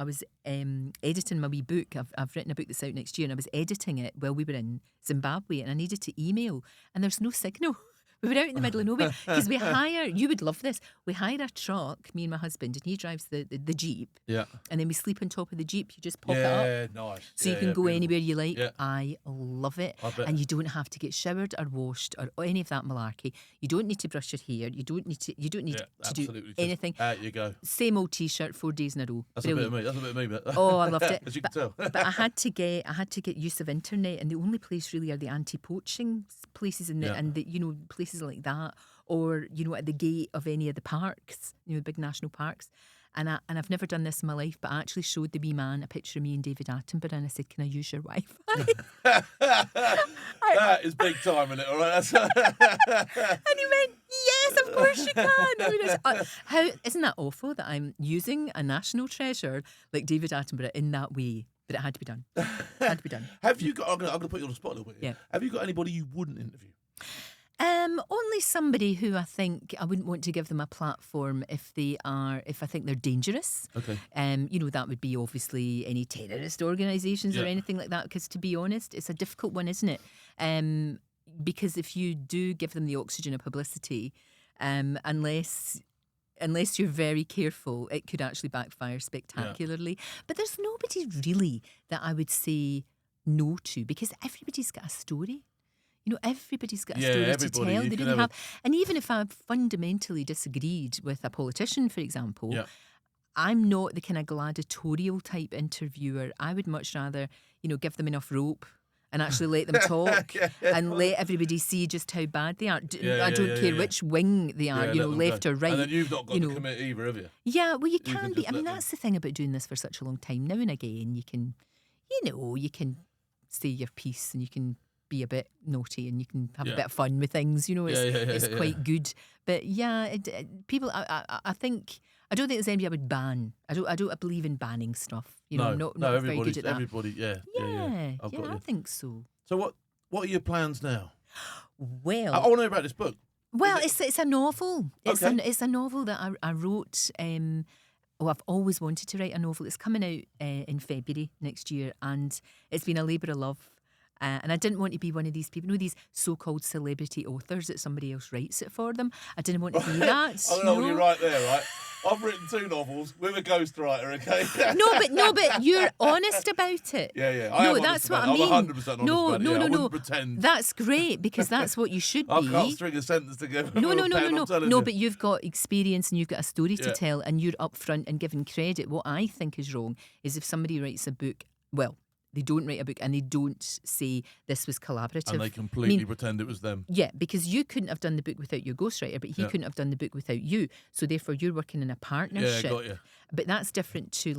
Speaker 1: editing my wee book. I've written a book that's out next year, and I was editing it while we were in Zimbabwe, and I needed to email, and there's no signal. We were out in the middle of nowhere because we hire, you would love this, we hire a truck, me and my husband, and he drives the Jeep.
Speaker 2: Yeah.
Speaker 1: And then we sleep on top of the Jeep. You just pop it up.
Speaker 2: Yeah, nice.
Speaker 1: So you can go anywhere you like.
Speaker 2: Yeah.
Speaker 1: I love it.
Speaker 2: I bet.
Speaker 1: And you don't have to get showered or washed or any of that malarkey. You don't need to brush your hair. You don't need to do anything.
Speaker 2: Out you go.
Speaker 1: Same old T-shirt 4 days in a row.
Speaker 2: That's
Speaker 1: Brilliant.
Speaker 2: a bit of me. But
Speaker 1: Oh, I loved it.
Speaker 2: As you can tell.
Speaker 1: But I had to get use of internet, and the only place really are the anti-poaching places and the places like that, or at the gate of any of the parks, big national parks. And I've never done this in my life, but I actually showed the wee man a picture of me and David Attenborough, and I said, "Can I use your Wi-Fi?"
Speaker 2: That is big time, isn't it? All right.
Speaker 1: And he went, "Yes, of course you can." I mean, isn't that awful that I'm using a national treasure like David Attenborough in that way? But it had to be done. Had to be done.
Speaker 2: Have you got? I'm going to put you on the spot a little bit.
Speaker 1: Yeah.
Speaker 2: Have you got anybody you wouldn't interview?
Speaker 1: Only somebody who I think I wouldn't want to give them a platform if I think they're dangerous.
Speaker 2: Okay.
Speaker 1: That would be obviously any terrorist organisations or anything like that. Because to be honest, it's a difficult one, isn't it? Because if you do give them the oxygen of publicity, unless you're very careful, it could actually backfire spectacularly. But there's nobody really that I would say no to, because everybody's got a story. Everybody's got a story to tell. They really have. And even if I fundamentally disagreed with a politician, for example, I'm not the kind of gladiatorial type interviewer. I would much rather, give them enough rope and actually let them talk and let everybody see just how bad they are. I don't care which wing they are, left or right.
Speaker 2: And then you've not got to commit either, have you?
Speaker 1: Yeah, well, you can be. I mean, that's the thing about doing this for such a long time. Now and again, you can say your piece and you can be a bit naughty and you can have a bit of fun with things. It's quite good. But people, I think, I don't think there's anybody I would ban. I don't believe in banning stuff. I'm not very good at that.
Speaker 2: Everybody,
Speaker 1: I think so.
Speaker 2: So what are your plans now?
Speaker 1: Well,
Speaker 2: I want to know about this book.
Speaker 1: Well, it's a novel.
Speaker 2: Okay.
Speaker 1: It's a novel that I wrote. I've always wanted to write a novel. It's coming out in February next year, and it's been a labour of love. And I didn't want to be one of these people, these so-called celebrity authors that somebody else writes it for them. I didn't want to be that.
Speaker 2: I'm going to hold you right there, right? I've written 2 novels with a ghostwriter, okay?
Speaker 1: No, but you're honest about it.
Speaker 2: Yeah.
Speaker 1: No, that's what I mean.
Speaker 2: I'm 100% honest about it.
Speaker 1: No.
Speaker 2: I wouldn't pretend.
Speaker 1: That's great, because that's what you should be.
Speaker 2: I can't string a sentence together.
Speaker 1: No, but you've got experience and you've got a story to tell, and you're upfront and giving credit. What I think is wrong is if somebody writes a book, they don't write a book and they don't say this was collaborative.
Speaker 2: And they completely pretend it was them.
Speaker 1: Yeah, because you couldn't have done the book without your ghostwriter, but he couldn't have done the book without you. So therefore, you're working in a partnership.
Speaker 2: Yeah, got you.
Speaker 1: But that's different to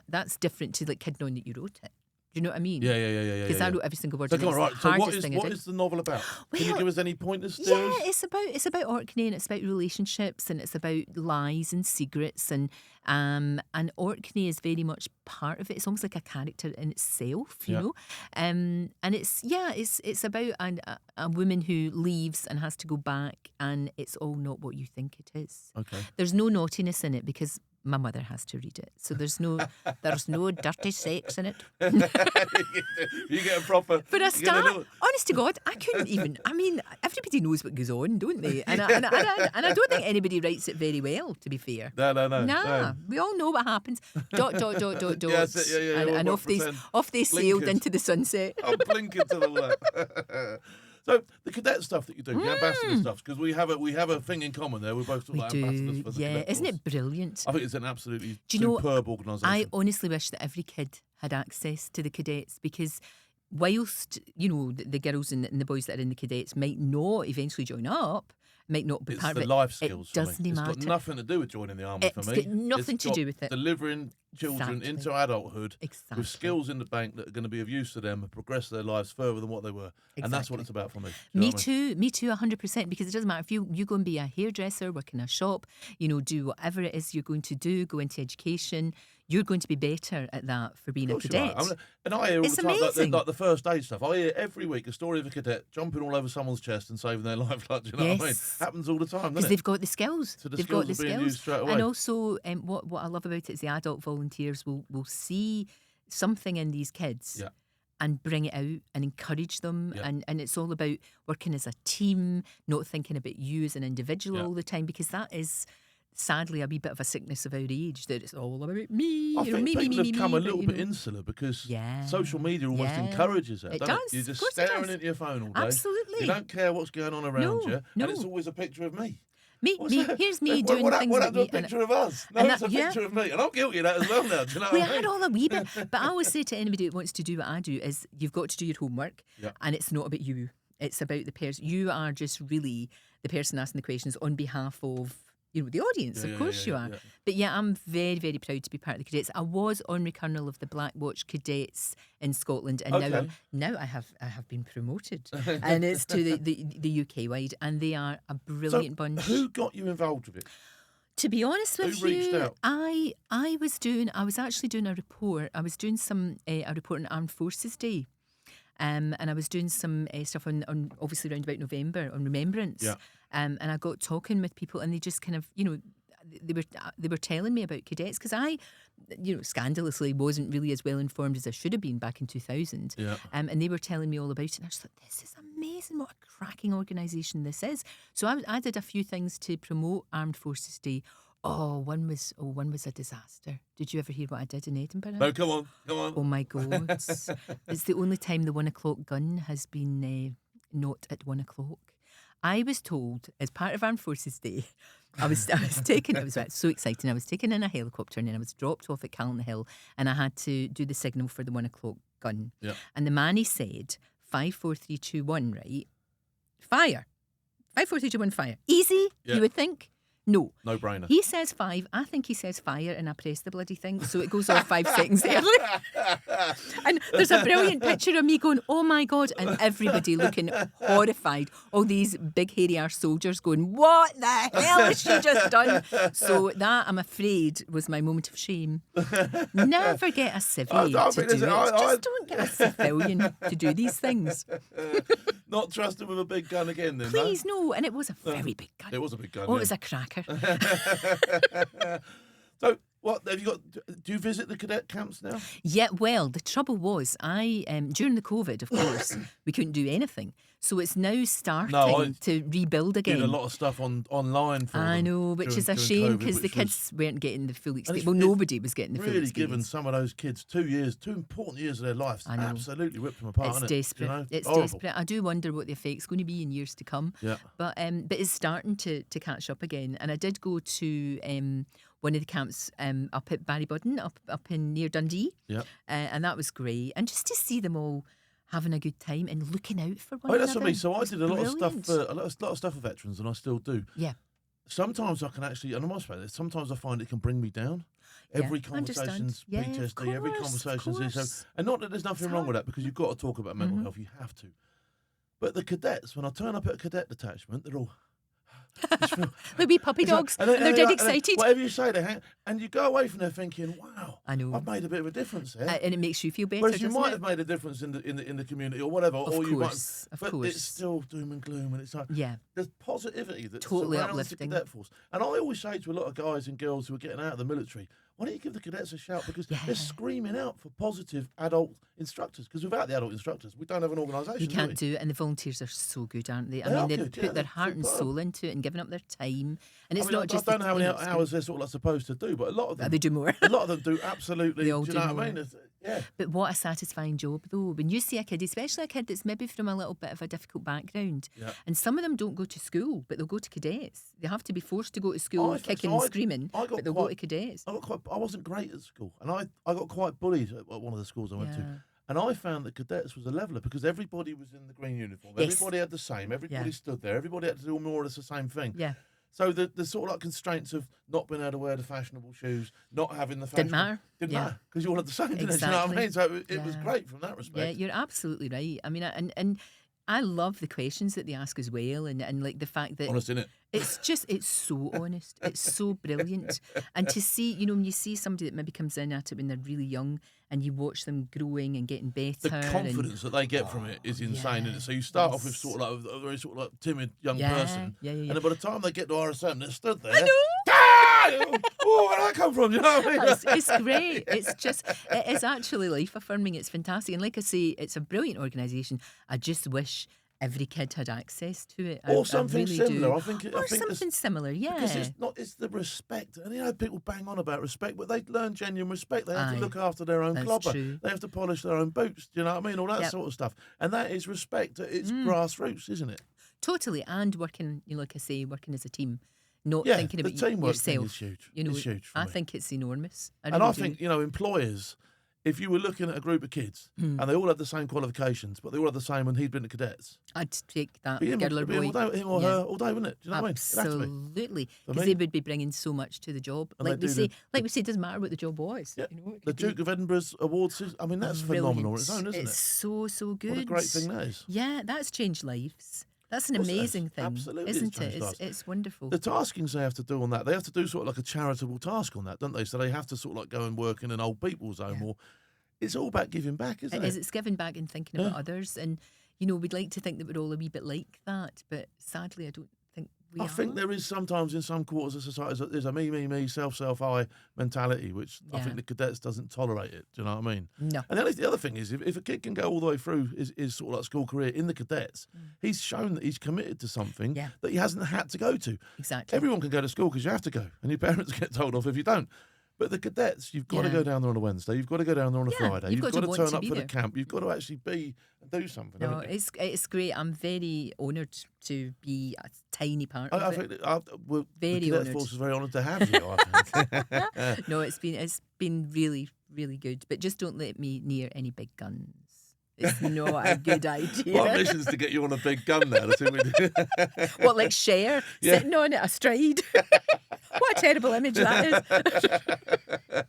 Speaker 1: that's different to kid knowing that you wrote it. Do you know what I mean?
Speaker 2: Yeah.
Speaker 1: Because I wrote every single word.
Speaker 2: So,
Speaker 1: and it's
Speaker 2: right.
Speaker 1: the
Speaker 2: So
Speaker 1: hardest thing I
Speaker 2: what
Speaker 1: do.
Speaker 2: is the novel about? Can you give us any pointers?
Speaker 1: Yeah, it's about Orkney, and it's about relationships, and it's about lies and secrets, and Orkney is very much part of it. It's almost like a character in itself, you know. And it's about a woman who leaves and has to go back, and it's all not what you think it is.
Speaker 2: Okay.
Speaker 1: There's no naughtiness in it because my mother has to read it, so there's no dirty sex in it.
Speaker 2: You get a proper.
Speaker 1: For a start, honest to God, I couldn't even. I mean, everybody knows what goes on, don't they? And I don't think anybody writes it very well, to be fair.
Speaker 2: No.
Speaker 1: Nah, we all know what happens. ...
Speaker 2: Yes,
Speaker 1: and off they sailed into the sunset.
Speaker 2: I'm blinking to the left. So the cadet stuff that you do, the ambassador stuff, because we have a thing in common there. We're both talking about ambassadors for the cadet
Speaker 1: isn't
Speaker 2: course.
Speaker 1: it brilliant?
Speaker 2: I think it's an absolutely
Speaker 1: superb
Speaker 2: organisation.
Speaker 1: I honestly wish that every kid had access to the cadets, because whilst the girls and the boys that are in the cadets might not eventually join up, might not be
Speaker 2: it's
Speaker 1: part
Speaker 2: the
Speaker 1: of it.
Speaker 2: life skills.
Speaker 1: It doesn't matter.
Speaker 2: It's got nothing to do with joining the army for me.
Speaker 1: It's got nothing to do with it.
Speaker 2: Delivering children
Speaker 1: Exactly.
Speaker 2: into adulthood
Speaker 1: Exactly.
Speaker 2: with skills in the bank that are going to be of use to them and progress their lives further than what they were. And that's what
Speaker 1: Exactly.
Speaker 2: it's about for me. Do you know what I mean?
Speaker 1: Me too, 100%, because it doesn't matter if you go and be a hairdresser, work in a shop, do whatever it is you're going to do, go into education, you're going to be better at that for being a
Speaker 2: Of course you are.
Speaker 1: cadet.
Speaker 2: And I hear all
Speaker 1: It's
Speaker 2: the time,
Speaker 1: amazing.
Speaker 2: like the first aid stuff. I hear every week a story of a cadet jumping all over someone's chest and saving their life. Like, do you know what I mean?
Speaker 1: Yes.
Speaker 2: Happens all the time,
Speaker 1: Because
Speaker 2: doesn't it?
Speaker 1: they've got the skills.
Speaker 2: So the
Speaker 1: They've
Speaker 2: skills
Speaker 1: got the
Speaker 2: are being used straight away.
Speaker 1: And also, what I love about it is the adult volunteers will see something in these kids
Speaker 2: Yeah.
Speaker 1: and bring it out and encourage them.
Speaker 2: Yeah.
Speaker 1: And it's all about working as a team, not thinking about you as an individual
Speaker 2: Yeah.
Speaker 1: all the time, because that is sadly a wee bit of a sickness of our age, that it's all about me.
Speaker 2: I
Speaker 1: you know,
Speaker 2: think
Speaker 1: me,
Speaker 2: people
Speaker 1: me,
Speaker 2: have
Speaker 1: me,
Speaker 2: come
Speaker 1: me,
Speaker 2: a
Speaker 1: but,
Speaker 2: little
Speaker 1: you
Speaker 2: bit
Speaker 1: know.
Speaker 2: insular because
Speaker 1: Yeah.
Speaker 2: social media almost
Speaker 1: Yeah.
Speaker 2: encourages it,
Speaker 1: It
Speaker 2: doesn't
Speaker 1: does.
Speaker 2: You're
Speaker 1: Of
Speaker 2: just
Speaker 1: course it
Speaker 2: staring
Speaker 1: does.
Speaker 2: into your phone all day.
Speaker 1: Absolutely.
Speaker 2: You don't care what's going on around
Speaker 1: No,
Speaker 2: you.
Speaker 1: no.
Speaker 2: And it's always a picture of me.
Speaker 1: Me, here's me
Speaker 2: What
Speaker 1: doing
Speaker 2: happened
Speaker 1: things like
Speaker 2: to a
Speaker 1: me.
Speaker 2: picture of us? No,
Speaker 1: and
Speaker 2: it's a
Speaker 1: that- yeah.
Speaker 2: picture of me. And I'm guilty of that as well now. Do you know
Speaker 1: We
Speaker 2: what I
Speaker 1: had
Speaker 2: mean?
Speaker 1: all a wee bit, but I always say to anybody that wants to do what I do is you've got to do your homework,
Speaker 2: Yeah.
Speaker 1: and it's not about you. It's about the person. You are just really the person asking the questions on behalf of the audience.
Speaker 2: Yeah,
Speaker 1: Of
Speaker 2: yeah,
Speaker 1: course
Speaker 2: yeah,
Speaker 1: you are.
Speaker 2: yeah.
Speaker 1: But yeah, I'm very, very proud to be part of the cadets. I was honorary colonel of the Black Watch Cadets in Scotland, and
Speaker 2: Okay.
Speaker 1: now I have been promoted, and it's to the UK wide, and they are a brilliant bunch.
Speaker 2: Who got you involved with it?
Speaker 1: To be honest with
Speaker 2: Who reached
Speaker 1: you,
Speaker 2: out?
Speaker 1: I was actually doing a report. I was doing a report on Armed Forces Day. And I was doing some stuff on obviously around about November on Remembrance.
Speaker 2: Yeah.
Speaker 1: And I got talking with people, and they just kind of, they were telling me about cadets, because I, scandalously wasn't really as well informed as I should have been back in 2000.
Speaker 2: Yeah.
Speaker 1: And they were telling me all about it, and I just thought, this is amazing, what a cracking organisation this is. So I did a few things to promote Armed Forces Day. One was a disaster. Did you ever hear what I did in Edinburgh?
Speaker 2: No, come on.
Speaker 1: Oh my God. It's the only time the 1 o'clock gun has been not at 1 o'clock. I was told, as part of Armed Forces Day, I was taken, it was so exciting, I was taken in a helicopter, and then I was dropped off at Calton Hill, and I had to do the signal for the 1 o'clock gun.
Speaker 2: Yeah.
Speaker 1: And the man, he said, 5, 4, 3, 2, 1, right? Fire. 5, 4, 3, 2, 1, fire. Easy,
Speaker 2: Yeah.
Speaker 1: you would think. No.
Speaker 2: No brainer.
Speaker 1: He says 5. I think he says fire, and I press the bloody thing, so it goes off 5 seconds early. And there's a brilliant picture of me going, oh my God, and everybody looking horrified. All these big hairy arse soldiers going, what the hell has she just done? So that, I'm afraid, was my moment of shame. Never get a civvy to do it. Just don't get a civilian to do these things.
Speaker 2: Not trusted with a big gun again, then.
Speaker 1: Please, no. And it was a very big gun.
Speaker 2: It was a big gun.
Speaker 1: Oh,
Speaker 2: yeah.
Speaker 1: it was a cracker.
Speaker 2: So, what have you got? Do you visit the cadet camps now?
Speaker 1: Yeah, well, the trouble was, during the COVID, of course, we couldn't do anything. So it's now starting to rebuild again.
Speaker 2: Did a lot of stuff online for
Speaker 1: I
Speaker 2: them
Speaker 1: know, which
Speaker 2: during-
Speaker 1: is a
Speaker 2: during
Speaker 1: shame,
Speaker 2: COVID,
Speaker 1: because the
Speaker 2: which
Speaker 1: kids weren't getting the full
Speaker 2: it's-
Speaker 1: experience. Well, nobody was getting the full
Speaker 2: really
Speaker 1: experience.
Speaker 2: given some of those kids 2 years, 2 important years of their lives.
Speaker 1: I know.
Speaker 2: Absolutely ripped them apart.
Speaker 1: It's
Speaker 2: isn't
Speaker 1: desperate.
Speaker 2: It? You know?
Speaker 1: It's
Speaker 2: Horrible.
Speaker 1: desperate. I do wonder what the effect's going to be in years to come.
Speaker 2: Yeah.
Speaker 1: But it's starting to catch up again. And I did go to one of the camps up at Barrybudden, up in near Dundee.
Speaker 2: Yeah.
Speaker 1: And that was great. And just to see them all having a good time and looking out for one
Speaker 2: Oh,
Speaker 1: another.
Speaker 2: that's what I mean. So I
Speaker 1: It's
Speaker 2: did a lot of stuff
Speaker 1: brilliant.
Speaker 2: for a lot of stuff for veterans, and I still do.
Speaker 1: Yeah.
Speaker 2: Sometimes I can actually, and I must say this, sometimes I find it can bring me down. Every
Speaker 1: Yeah, understand.
Speaker 2: conversation's
Speaker 1: Yeah, of
Speaker 2: PTSD, every
Speaker 1: course,
Speaker 2: conversation's
Speaker 1: of
Speaker 2: this.
Speaker 1: course.
Speaker 2: And not that there's nothing wrong with that, because you've got to talk about mental health, you have to. But the cadets, when I turn up at a cadet detachment, they're all...
Speaker 1: They'll be puppy
Speaker 2: It's like-
Speaker 1: dogs.
Speaker 2: and
Speaker 1: They're dead
Speaker 2: and
Speaker 1: excited.
Speaker 2: Whatever you say, they hang, and you go away from there thinking, "Wow,
Speaker 1: I know.
Speaker 2: I've made a bit of a difference there."
Speaker 1: And it makes you feel better,
Speaker 2: Whereas you
Speaker 1: doesn't
Speaker 2: might
Speaker 1: it?
Speaker 2: have made a difference in the community or whatever,
Speaker 1: Of
Speaker 2: or you might,
Speaker 1: course, of
Speaker 2: but
Speaker 1: course.
Speaker 2: it's still doom and gloom, and it's like
Speaker 1: Yeah.
Speaker 2: there's positivity that
Speaker 1: Totally
Speaker 2: surrounds
Speaker 1: uplifting.
Speaker 2: the cadet force. And I always say to a lot of guys and girls who are getting out of the military, why don't you give the cadets a shout, because
Speaker 1: Yeah.
Speaker 2: they're screaming out for positive adult instructors, because without the adult instructors, we don't have an organisation.
Speaker 1: You can't
Speaker 2: do we?
Speaker 1: do it, and the volunteers are so good, aren't they? I
Speaker 2: They
Speaker 1: mean,
Speaker 2: are
Speaker 1: they
Speaker 2: good,
Speaker 1: put
Speaker 2: yeah,
Speaker 1: their
Speaker 2: they're
Speaker 1: heart and
Speaker 2: superb.
Speaker 1: soul into it and giving up their time. And it's
Speaker 2: I mean,
Speaker 1: not just
Speaker 2: I don't know how many
Speaker 1: it's good.
Speaker 2: hours they're sort of supposed to do, but a lot of them
Speaker 1: They do more.
Speaker 2: a lot of them do absolutely.
Speaker 1: They all
Speaker 2: do you
Speaker 1: do
Speaker 2: know what I
Speaker 1: more.
Speaker 2: mean? Yeah.
Speaker 1: But what a satisfying job, though. When you see a kid, especially a kid that's maybe from a little bit of a difficult background,
Speaker 2: Yeah.
Speaker 1: and some of them don't go to school, but they'll go to cadets. They have to be forced to go to school,
Speaker 2: I think-
Speaker 1: kicking
Speaker 2: so
Speaker 1: and
Speaker 2: I-
Speaker 1: screaming,
Speaker 2: I got
Speaker 1: but they'll go
Speaker 2: quite-
Speaker 1: to cadets.
Speaker 2: I wasn't great at school, and I got quite bullied at one of the schools I went
Speaker 1: Yeah.
Speaker 2: to. And I found that cadets was a leveller, because everybody was in the green uniform.
Speaker 1: Yes.
Speaker 2: Everybody had the same. Everybody
Speaker 1: Yeah.
Speaker 2: stood there. Everybody had to do more or less the same thing.
Speaker 1: Yeah.
Speaker 2: So the sort of like constraints of not being able to wear the fashionable shoes, not having the
Speaker 1: Didn't
Speaker 2: fashionable...
Speaker 1: matter.
Speaker 2: Didn't
Speaker 1: Yeah.
Speaker 2: matter, because you all had the same, didn't it? You know what I mean? So it was great from that respect.
Speaker 1: Yeah, you're absolutely right. I mean, and I love the questions that they ask as well, and like the fact that
Speaker 2: Honest, innit?
Speaker 1: it's so honest, it's so brilliant, and to see, you know, when you see somebody that maybe comes in at it when they're really young, and you watch them growing and getting better,
Speaker 2: The confidence that they get from it is insane, isn't it? So you start off with sort of like a very sort of like timid young person, and then by the time they get to RSM, they're stood there.
Speaker 1: I know.
Speaker 2: Oh, where did I come from? You know what I mean?
Speaker 1: It's great. It is actually life affirming. It's fantastic. And like I say, it's a brilliant organisation. I just wish every kid had access to it.
Speaker 2: Or something
Speaker 1: really
Speaker 2: similar.
Speaker 1: do.
Speaker 2: I think
Speaker 1: Something similar, yeah.
Speaker 2: Because it's the respect. And you know, people bang on about respect, but they learn genuine respect. They have to look after their own clobber.
Speaker 1: True.
Speaker 2: They have to polish their own boots. Do you know what I mean? All that sort of stuff. And that is respect. It's grassroots, isn't it?
Speaker 1: Totally. And working, you know, like I say, working as a team. Not
Speaker 2: Yeah,
Speaker 1: thinking
Speaker 2: the
Speaker 1: about
Speaker 2: teamwork thing
Speaker 1: yourself.
Speaker 2: is huge.
Speaker 1: You know,
Speaker 2: it's huge for
Speaker 1: I
Speaker 2: me.
Speaker 1: think it's enormous.
Speaker 2: And I think, you know, employers, if you were looking at a group of kids and they all had the same qualifications, but they all had the same when he'd been to cadets,
Speaker 1: I'd take that
Speaker 2: be him,
Speaker 1: girl or
Speaker 2: be him
Speaker 1: boy.
Speaker 2: him or her all day, wouldn't it? Do you know what I mean?
Speaker 1: Absolutely,
Speaker 2: For
Speaker 1: because
Speaker 2: me.
Speaker 1: they would be bringing so much to the job.
Speaker 2: And
Speaker 1: Like
Speaker 2: they
Speaker 1: we
Speaker 2: do
Speaker 1: say, it doesn't matter what the job was.
Speaker 2: Yeah.
Speaker 1: You know, it
Speaker 2: The
Speaker 1: could be
Speaker 2: Duke of Edinburgh's awards, I mean, that's phenomenal on its own, isn't
Speaker 1: It's so good.
Speaker 2: What a great thing that is.
Speaker 1: Yeah, that's changed lives. That's an
Speaker 2: Of course it has.
Speaker 1: amazing thing,
Speaker 2: Absolutely, it's
Speaker 1: isn't it?
Speaker 2: changed lives.
Speaker 1: It's wonderful.
Speaker 2: The taskings they have to do on that, they have to do sort of like a charitable task on that, don't they? So they have to sort of like go and work in an old people's home, or it's all about giving back, isn't it?
Speaker 1: It's giving back and thinking about others, and you know, we'd like to think that we're all a wee bit like that, but sadly, I don't think we are.
Speaker 2: I think there is sometimes in some quarters of society there's a me, self, I mentality, which I think the cadets doesn't tolerate it. Do you know what I mean?
Speaker 1: No.
Speaker 2: And the other thing is, if a kid can go all the way through his sort of like school career in the cadets, he's shown that he's committed to something that he hasn't had to go to.
Speaker 1: Exactly.
Speaker 2: Everyone can go to school because you have to go, and your parents get told off if you don't. But the cadets, you've got to go down there on a Wednesday. You've got to go down there on a Friday. You've got to
Speaker 1: want
Speaker 2: turn
Speaker 1: to
Speaker 2: up
Speaker 1: be
Speaker 2: for the
Speaker 1: there.
Speaker 2: camp. You've got to actually be and do something.
Speaker 1: No,
Speaker 2: haven't you?
Speaker 1: it's great. I'm very honoured to be a tiny part
Speaker 2: I
Speaker 1: of
Speaker 2: think
Speaker 1: it.
Speaker 2: the
Speaker 1: Very
Speaker 2: Cadet
Speaker 1: honoured.
Speaker 2: Force is very honoured to have you. I think.
Speaker 1: No, it's been really, really good. But just don't let me near any big guns. It's not a good idea.
Speaker 2: My mission's to get you on a big gun now. That's what we do.
Speaker 1: What, like Cher sitting on it astride? What a terrible image that is.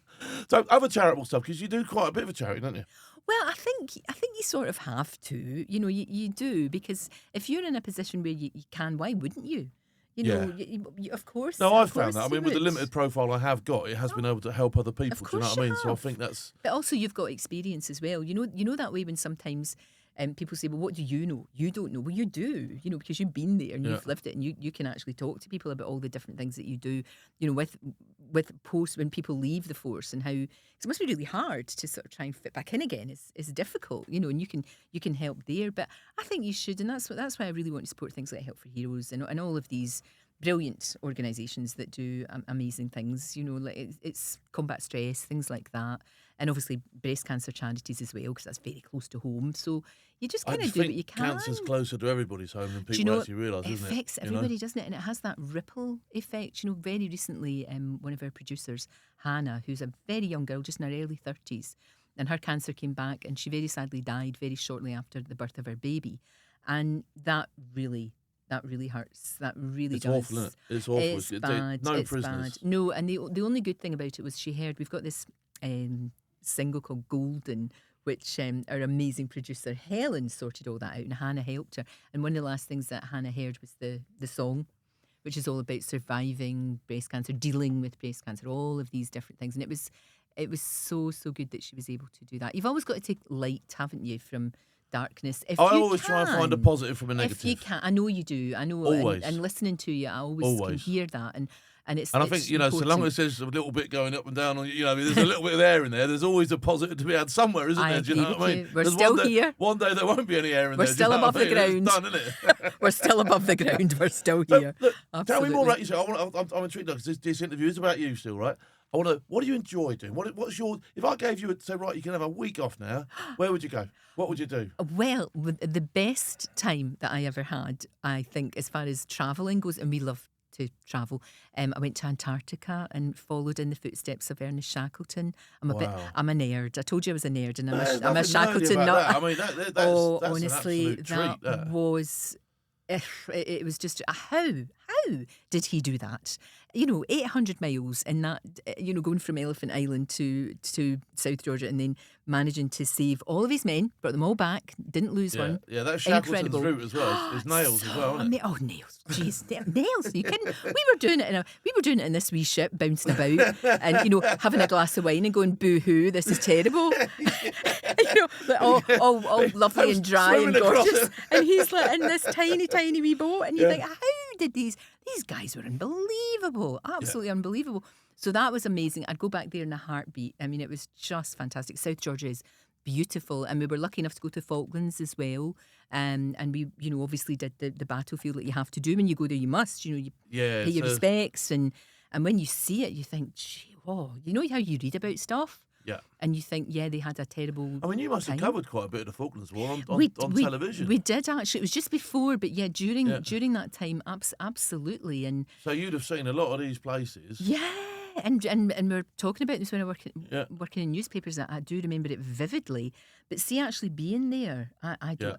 Speaker 2: So other charitable stuff, because you do quite a bit of a charity, don't you?
Speaker 1: Well, I think you sort of have to. You know, you do, because if you're in a position where you can, why wouldn't you? You know, you, of course.
Speaker 2: No,
Speaker 1: of
Speaker 2: I've found
Speaker 1: course
Speaker 2: that. I mean,
Speaker 1: you
Speaker 2: with the
Speaker 1: would.
Speaker 2: limited profile I have got, it has been able to help other people.
Speaker 1: Of
Speaker 2: Do you know
Speaker 1: course
Speaker 2: what I
Speaker 1: you
Speaker 2: mean? So I
Speaker 1: have.
Speaker 2: think that's...
Speaker 1: But also, you've got experience as well. You know that way when sometimes people say, well, what do you know? You don't know. Well, you do, you know, because you've been there and you've lived it, and you can actually talk to people about all the different things that you do, you know, with posts when people leave the force, and how, cause it must be really hard to sort of try and fit back in again. It's difficult, you know, and you can help there. But I think you should, and that's why I really want to support things like Help for Heroes and all of these brilliant organisations that do amazing things, you know, like it's combat stress, things like that, and obviously breast cancer charities as well, because that's very close to home. So you just kind of do what you can.
Speaker 2: Cancer's closer to everybody's home than people
Speaker 1: Do you know,
Speaker 2: actually realise, isn't it?
Speaker 1: It affects everybody, doesn't it? And it has that ripple effect. You know, very recently, one of our producers, Hannah, who's a very young girl, just in her early 30s, and her cancer came back, and she very sadly died very shortly after the birth of her baby, and that really hurts. That really
Speaker 2: It's
Speaker 1: does.
Speaker 2: awful, isn't it? It's awful.
Speaker 1: It's bad.
Speaker 2: No
Speaker 1: it's
Speaker 2: prisoners.
Speaker 1: bad. No, and the only good thing about it was she heard, we've got this single called Golden, which our amazing producer Helen sorted all that out, and Hannah helped her. And one of the last things that Hannah heard was the song, which is all about surviving breast cancer, dealing with breast cancer, all of these different things. And it was so good that she was able to do that. You've always got to take light, haven't you, from darkness. If
Speaker 2: I
Speaker 1: you
Speaker 2: always try and find a
Speaker 1: can.
Speaker 2: positive from a negative.
Speaker 1: If you can, I know you do. I know.
Speaker 2: Always.
Speaker 1: And listening to you, I always can hear that. And it's.
Speaker 2: And I think, you know, so long as there's a little bit going up and down, you know, there's a little bit of air in there, there's always a positive to be had somewhere, isn't there? Do you know what I mean?
Speaker 1: We're
Speaker 2: There's
Speaker 1: still
Speaker 2: one day,
Speaker 1: here.
Speaker 2: One day there won't be any air in
Speaker 1: We're
Speaker 2: there.
Speaker 1: still above the ground.
Speaker 2: It's done, isn't it?
Speaker 1: We're still above the ground. We're still here.
Speaker 2: Look, tell me more
Speaker 1: Absolutely.
Speaker 2: about yourself. I'm intrigued because this interview is about you still, right? I want to. What do you enjoy doing? What's your? If I gave you say, right, you can have a week off now. Where would you go? What would you do?
Speaker 1: Well, the best time that I ever had, I think, as far as travelling goes, and we love to travel. I went to Antarctica and followed in the footsteps of Ernest Shackleton. I'm a nerd. I told you I was a nerd, and I'm a Shackleton nut.
Speaker 2: I mean, that's
Speaker 1: honestly,
Speaker 2: an absolute treat,
Speaker 1: that was. It was just how did he do that? 800 miles in that, going from Elephant Island to South Georgia and then managing to save all of his men, brought them all back, didn't lose one.
Speaker 2: Yeah, that's Shackleton's
Speaker 1: Incredible.
Speaker 2: route as well. It's nails as well, isn't it?
Speaker 1: Oh, nails! Jeez, nails! Are you kidding? We were doing it in this wee ship, bouncing about, and having a glass of wine and going, "Boo-hoo! This is terrible." Like all lovely and dry and gorgeous, and he's like in this tiny, tiny wee boat, and you think, how did these guys were unbelievable, absolutely unbelievable. So that was amazing. I'd go back there in a heartbeat. I mean, it was just fantastic. South Georgia is beautiful, and we were lucky enough to go to Falklands as well. And we, obviously did the battlefield that you have to do when you go there. You must, you pay your respects, and when you see it, you think, gee, whoa, how you read about stuff.
Speaker 2: Yeah.
Speaker 1: And you think, they had a terrible
Speaker 2: I mean, you must have
Speaker 1: time.
Speaker 2: covered quite a bit of the Falklands War on television.
Speaker 1: We did actually. It was just before, but during that time, absolutely. And
Speaker 2: so you'd have seen a lot of these places.
Speaker 1: Yeah. And we're talking about this when I working in newspapers. I do remember it vividly. But see, actually being there, I do. God,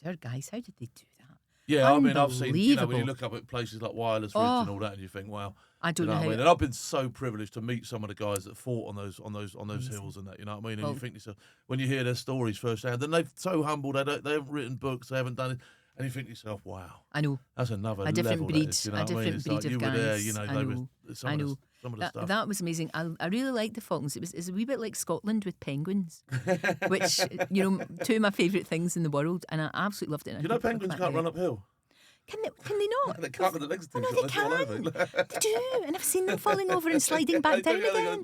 Speaker 1: our guys, how did they do that?
Speaker 2: Yeah, I mean, I've seen, when you look up at places like Wireless Ridge and all that, and you think, wow.
Speaker 1: I don't know how.
Speaker 2: What I mean? And I've been so privileged to meet some of the guys that fought on those hills and that. You know what I mean? And you think to yourself, when you hear their stories firsthand, then they're so humble. They haven't written books. They haven't done it. And you think to yourself, wow.
Speaker 1: I know.
Speaker 2: That's another
Speaker 1: a different
Speaker 2: level.
Speaker 1: breed.
Speaker 2: That is, you know
Speaker 1: a different breed of
Speaker 2: you
Speaker 1: guys.
Speaker 2: Were there,
Speaker 1: I know.
Speaker 2: Some of the stuff.
Speaker 1: That was amazing. I really liked the Falklands. It's a wee bit like Scotland with penguins, which two of my favourite things in the world, and I absolutely loved it.
Speaker 2: You know, penguins can't run uphill.
Speaker 1: Can they not?
Speaker 2: They can't with the legs too
Speaker 1: no, they can. They do, and I've seen them falling over and sliding back down again.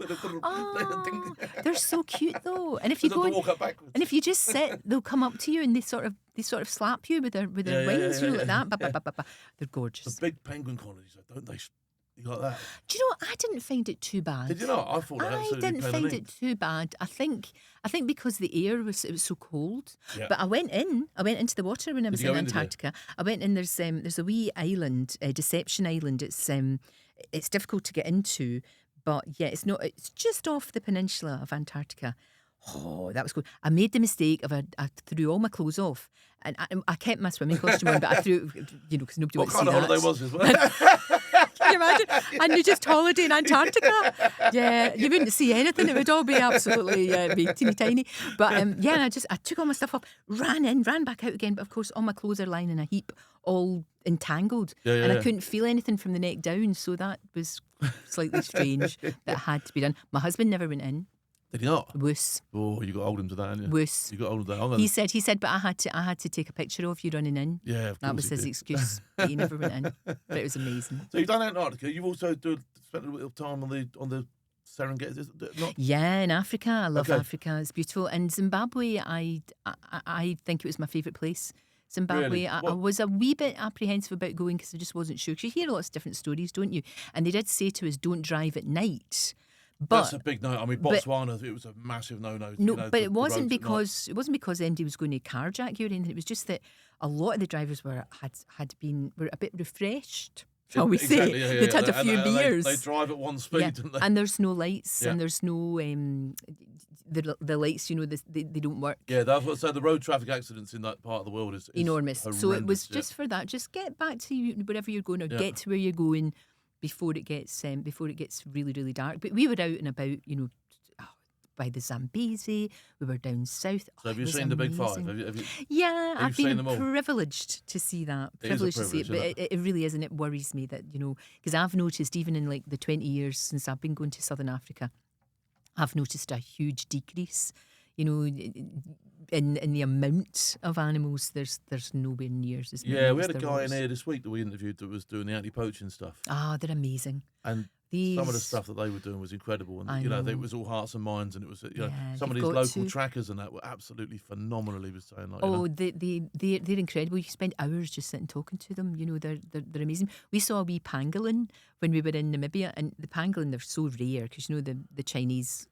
Speaker 1: They're so cute though. And if you go and if you just sit, they'll come up to you and they sort of slap you with their wings, like that. They're gorgeous.
Speaker 2: The big penguin colonies, don't they? You like that?
Speaker 1: Do you know? I didn't find it too bad.
Speaker 2: Did you not? I thought
Speaker 1: I didn't find it too bad. I think because the air was so cold. Yeah. But I went into the water when I was in Antarctica. I went in. There's a wee island, Deception Island. It's difficult to get into, but it's not. It's just off the peninsula of Antarctica. Oh, that was cool. I made the mistake of I threw all my clothes off, and I kept my swimming costume on, but I threw, because nobody wants to see that. What kind of holiday
Speaker 2: was this? Well?
Speaker 1: Can you imagine? And you just holiday in Antarctica. Yeah, you wouldn't see anything. It would all be absolutely be teeny tiny. But and I took all my stuff off, ran back out again. But of course, all my clothes are lying in a heap, all entangled, and I couldn't feel anything from the neck down. So that was slightly strange. That had to be done. My husband never went in.
Speaker 2: Did he not?
Speaker 1: Woos.
Speaker 2: Oh, you got hold him to that, didn't you?
Speaker 1: Woos.
Speaker 2: You got hold of that.
Speaker 1: He said, but I had to take a picture of you running in.
Speaker 2: Yeah, of course.
Speaker 1: That was his excuse. But he never went in. But it was amazing.
Speaker 2: So you've done Antarctica. You've also spent a little time on the Serengeti.
Speaker 1: Yeah, in Africa. I love Africa. It's beautiful. And Zimbabwe, I think it was my favourite place. Zimbabwe,
Speaker 2: really?
Speaker 1: I was a wee bit apprehensive about going because I just wasn't sure. Because you hear lots of different stories, don't you? And they did say to us, don't drive at night. But,
Speaker 2: that's a big no. I mean, Botswana, it was a massive no-no.
Speaker 1: No, but it wasn't because anybody was going to carjack you or anything. It was just that a lot of the drivers were a bit refreshed, shall we say?
Speaker 2: Yeah,
Speaker 1: They'd had a few beers.
Speaker 2: They drive at one speed, don't they?
Speaker 1: And there's no lights, and there's no the lights. They don't work.
Speaker 2: Yeah, that's what. So the road traffic accidents in that part of the world is
Speaker 1: enormous. So it was just for that. Just get back to wherever you're going, or get to where you're going before it gets really, really dark. But we were out and about, by the Zambezi. We were down south.
Speaker 2: So have you seen the Big Five? Have you,
Speaker 1: yeah, I've been privileged to see that. Privileged to see it, but it really is, and it worries me that, because I've noticed even in like the 20 years since I've been going to Southern Africa, I've noticed a huge decrease. In the amount of animals, there's nowhere near as many.
Speaker 2: Yeah, we had
Speaker 1: as
Speaker 2: a
Speaker 1: there
Speaker 2: guy
Speaker 1: was.
Speaker 2: in here this week that we interviewed that was doing the anti-poaching stuff.
Speaker 1: Ah, they're amazing.
Speaker 2: And some of the stuff that they were doing was incredible, and it was all hearts and minds, and it was some of these local trackers and that were absolutely phenomenal. He was saying,
Speaker 1: they're incredible. You spend hours just sitting talking to them. They're amazing. We saw a wee pangolin when we were in Namibia, and the pangolin, they're so rare because the Chinese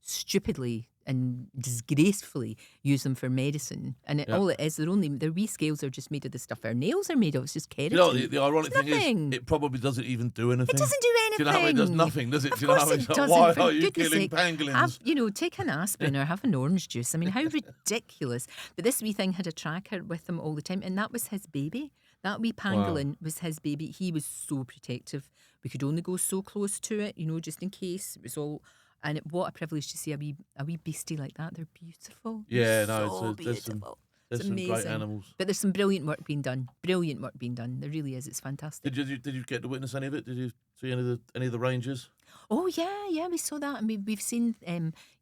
Speaker 1: stupidly and disgracefully use them for medicine. And all it is, their wee scales are just made of the stuff our nails are made of. It's just keratin.
Speaker 2: You know, the ironic thing
Speaker 1: nothing.
Speaker 2: is, it probably doesn't even do anything.
Speaker 1: It doesn't do anything.
Speaker 2: Do you know what I mean? It does nothing, does it?
Speaker 1: Of
Speaker 2: Do you know
Speaker 1: course
Speaker 2: what I mean?
Speaker 1: it
Speaker 2: Like,
Speaker 1: doesn't.
Speaker 2: why
Speaker 1: For
Speaker 2: are you
Speaker 1: goodness
Speaker 2: killing
Speaker 1: sake,
Speaker 2: pangolins?
Speaker 1: take an aspirin or have an orange juice. I mean, how ridiculous. But this wee thing had a tracker with him all the time, and that was his baby. That wee pangolin was his baby. He was so protective. We could only go so close to it, just in case. It was all... And what a privilege to see a wee beastie like that. They're beautiful.
Speaker 2: Yeah,
Speaker 1: They're
Speaker 2: no,
Speaker 1: so
Speaker 2: there's
Speaker 1: beautiful.
Speaker 2: some
Speaker 1: It's amazing.
Speaker 2: great animals.
Speaker 1: But there's some brilliant work being done. Brilliant work being done. There really is. It's fantastic.
Speaker 2: Did you get to witness any of it? Did you see any of the rangers?
Speaker 1: Oh yeah, we saw that. I mean, we've seen,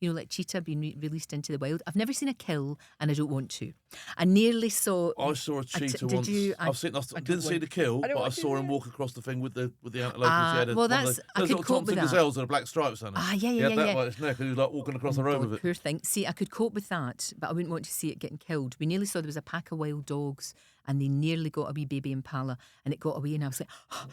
Speaker 1: like cheetah being released into the wild. I've never seen a kill, and I don't want to. I nearly saw.
Speaker 2: I saw a cheetah
Speaker 1: did
Speaker 2: once.
Speaker 1: you?
Speaker 2: I didn't see the kill, but I saw him walk across the thing with the antelope.
Speaker 1: Well, that's I could cope with that.
Speaker 2: Gazelles and a black stripes on it.
Speaker 1: Yeah.
Speaker 2: He had that by his neck, and he was like walking across the road with it.
Speaker 1: Poor thing. See, I could cope with that, but I wouldn't want to see it getting killed. We nearly saw there was a pack of wild dogs, and they nearly got a wee baby impala, and it got away, and I was like,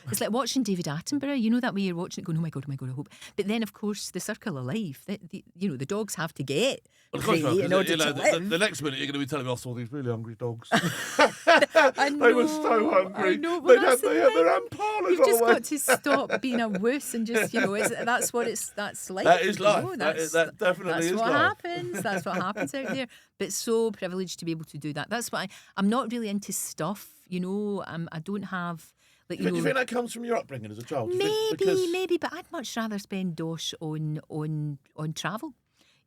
Speaker 1: it's like watching David Attenborough. You know that way you're watching it going, oh my god, I hope. But then, of course, the circle of life, the dogs have to get prey in order to live.
Speaker 2: The next minute you're going to be telling me I saw these really hungry dogs.
Speaker 1: I know,
Speaker 2: they were so hungry.
Speaker 1: I know. Well,
Speaker 2: they had their impalas.
Speaker 1: You've just got to stop being a wuss and just, that's like.
Speaker 2: That is life. That definitely
Speaker 1: that's
Speaker 2: is
Speaker 1: what
Speaker 2: life.
Speaker 1: happens. That's what happens out there. But so privileged to be able to do that. That's why I'm not really into stuff. I don't have. Like,
Speaker 2: Do you think that comes from your upbringing as a child?
Speaker 1: Maybe, but I'd much rather spend dosh on travel,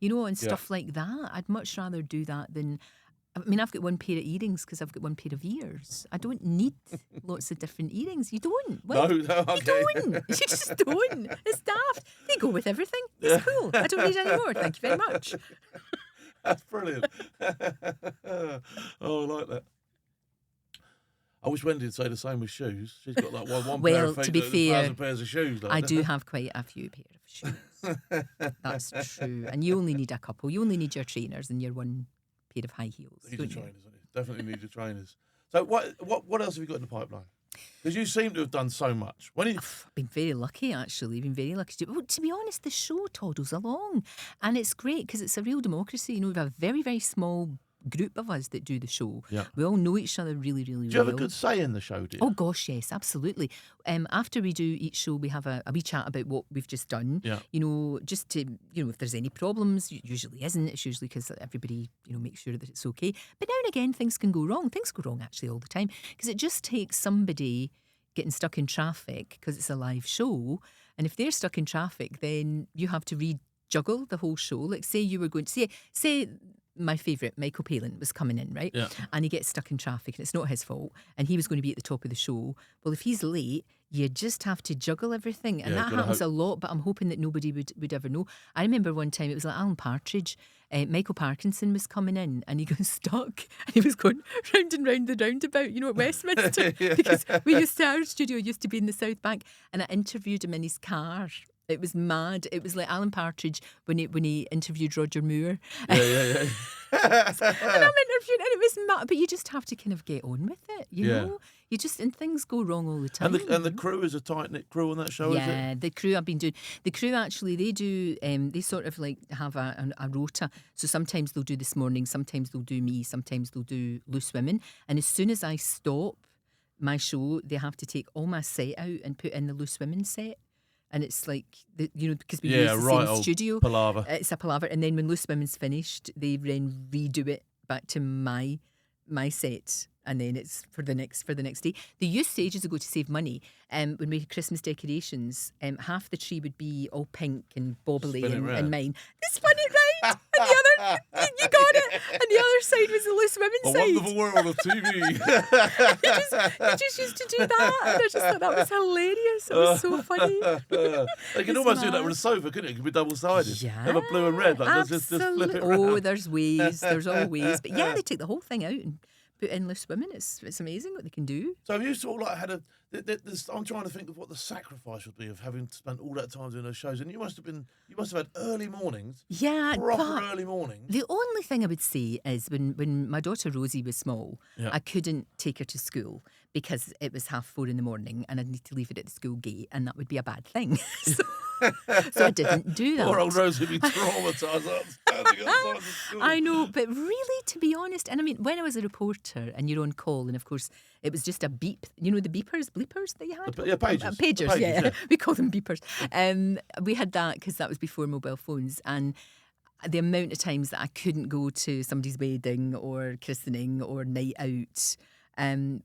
Speaker 1: and stuff like that. I'd much rather do that than. I mean, I've got one pair of earrings because I've got one pair of ears. I don't need lots of different earrings. You don't.
Speaker 2: No, okay.
Speaker 1: You don't. You just don't. It's daft. They go with everything. It's cool. I don't need any more. Thank you very much.
Speaker 2: That's brilliant. Oh, I like that. I wish Wendy would say the same with shoes. She's got like one pair of feet,
Speaker 1: to be fair,
Speaker 2: 1,000 pairs of shoes.
Speaker 1: I do have quite a few pair of shoes. That's true. And you only need a couple. You only need your trainers and your one pair of high heels.
Speaker 2: Need your trainers, don't you? Definitely need your trainers. So what else have you got in the pipeline? Because you seem to have done so much.
Speaker 1: I've been very lucky, actually. Been very lucky. To be honest, the show toddles along. And it's great because it's a real democracy. We have a very, very small group of us that do the show. Yeah. We all know each other really, really well.
Speaker 2: Do you have a good say in the show, do you?
Speaker 1: Oh gosh, yes, absolutely. After we do each show, we have a wee chat about what we've just done. Yeah. Just to, if there's any problems, usually isn't. It's usually because everybody, makes sure that it's okay. But now and again, things can go wrong. Things go wrong actually all the time because it just takes somebody getting stuck in traffic because it's a live show. And if they're stuck in traffic, then you have to rejuggle the whole show. Like say you were going to say my favourite, Michael Palin, was coming in, right? Yeah. And he gets stuck in traffic and it's not his fault. And he was going to be at the top of the show. Well, if he's late, you just have to juggle everything. And that happens a lot, but I'm hoping that nobody would ever know. I remember one time, it was like Alan Partridge. Michael Parkinson was coming in and he got stuck. And he was going round and round the roundabout, at Westminster. Because our studio used to be in the South Bank. And I interviewed him in his car. It was mad. It was like Alan Partridge when he interviewed Roger Moore.
Speaker 2: Yeah.
Speaker 1: And I'm interviewing, and it was mad. But you just have to kind of get on with it, you know. You just, and things go wrong all the time.
Speaker 2: And the crew is a tight knit crew on that show. Is it?
Speaker 1: Yeah, the crew I've been doing. The crew actually they do. They sort of like have a rota. So sometimes they'll do This Morning, sometimes they'll do me, sometimes they'll do Loose Women. And as soon as I stop my show, they have to take all my set out and put in the Loose Women set. And it's like, because we use the same studio.
Speaker 2: Palaver.
Speaker 1: It's a palaver. And then when Loose Women's finished, they then redo it back to my set. And then it's for the next day. They used to ages ago to save money. When we had Christmas decorations, half the tree would be all pink and bobbly and mine. They spun it right, and the other, you got it. And the other side was the Loose Women's side.
Speaker 2: A wonderful world of TV.
Speaker 1: You just used to do that, and I just thought that was hilarious. It was so funny.
Speaker 2: You can almost do that with a sofa, couldn't it? It could be double-sided.
Speaker 1: Yeah,
Speaker 2: have a blue and red. Like, just flip it around.
Speaker 1: Oh, there's ways. There's all ways. But yeah, they take the whole thing out and but endless women. It's amazing what they can do.
Speaker 2: So have you sort of like had I'm trying to think of what the sacrifice would be of having spent all that time doing those shows, and you must have had early mornings.
Speaker 1: Yeah,
Speaker 2: proper early mornings.
Speaker 1: The only thing I would say is when my daughter Rosie was small, I couldn't take her to school because it was 4:30 in the morning and I'd need to leave it at the school gate, and that would be a bad thing. So I didn't do that.
Speaker 2: Poor old Rosie would be traumatised. Standing outside the school.
Speaker 1: I know, but really, to be honest, and I mean, when I was a reporter and you're on call, and of course it was just a beep, you know, the bleepers that you had?
Speaker 2: Pagers.
Speaker 1: Pagers, yeah. We call them beepers. We had that because that was before mobile phones, and the amount of times that I couldn't go to somebody's wedding or christening or night out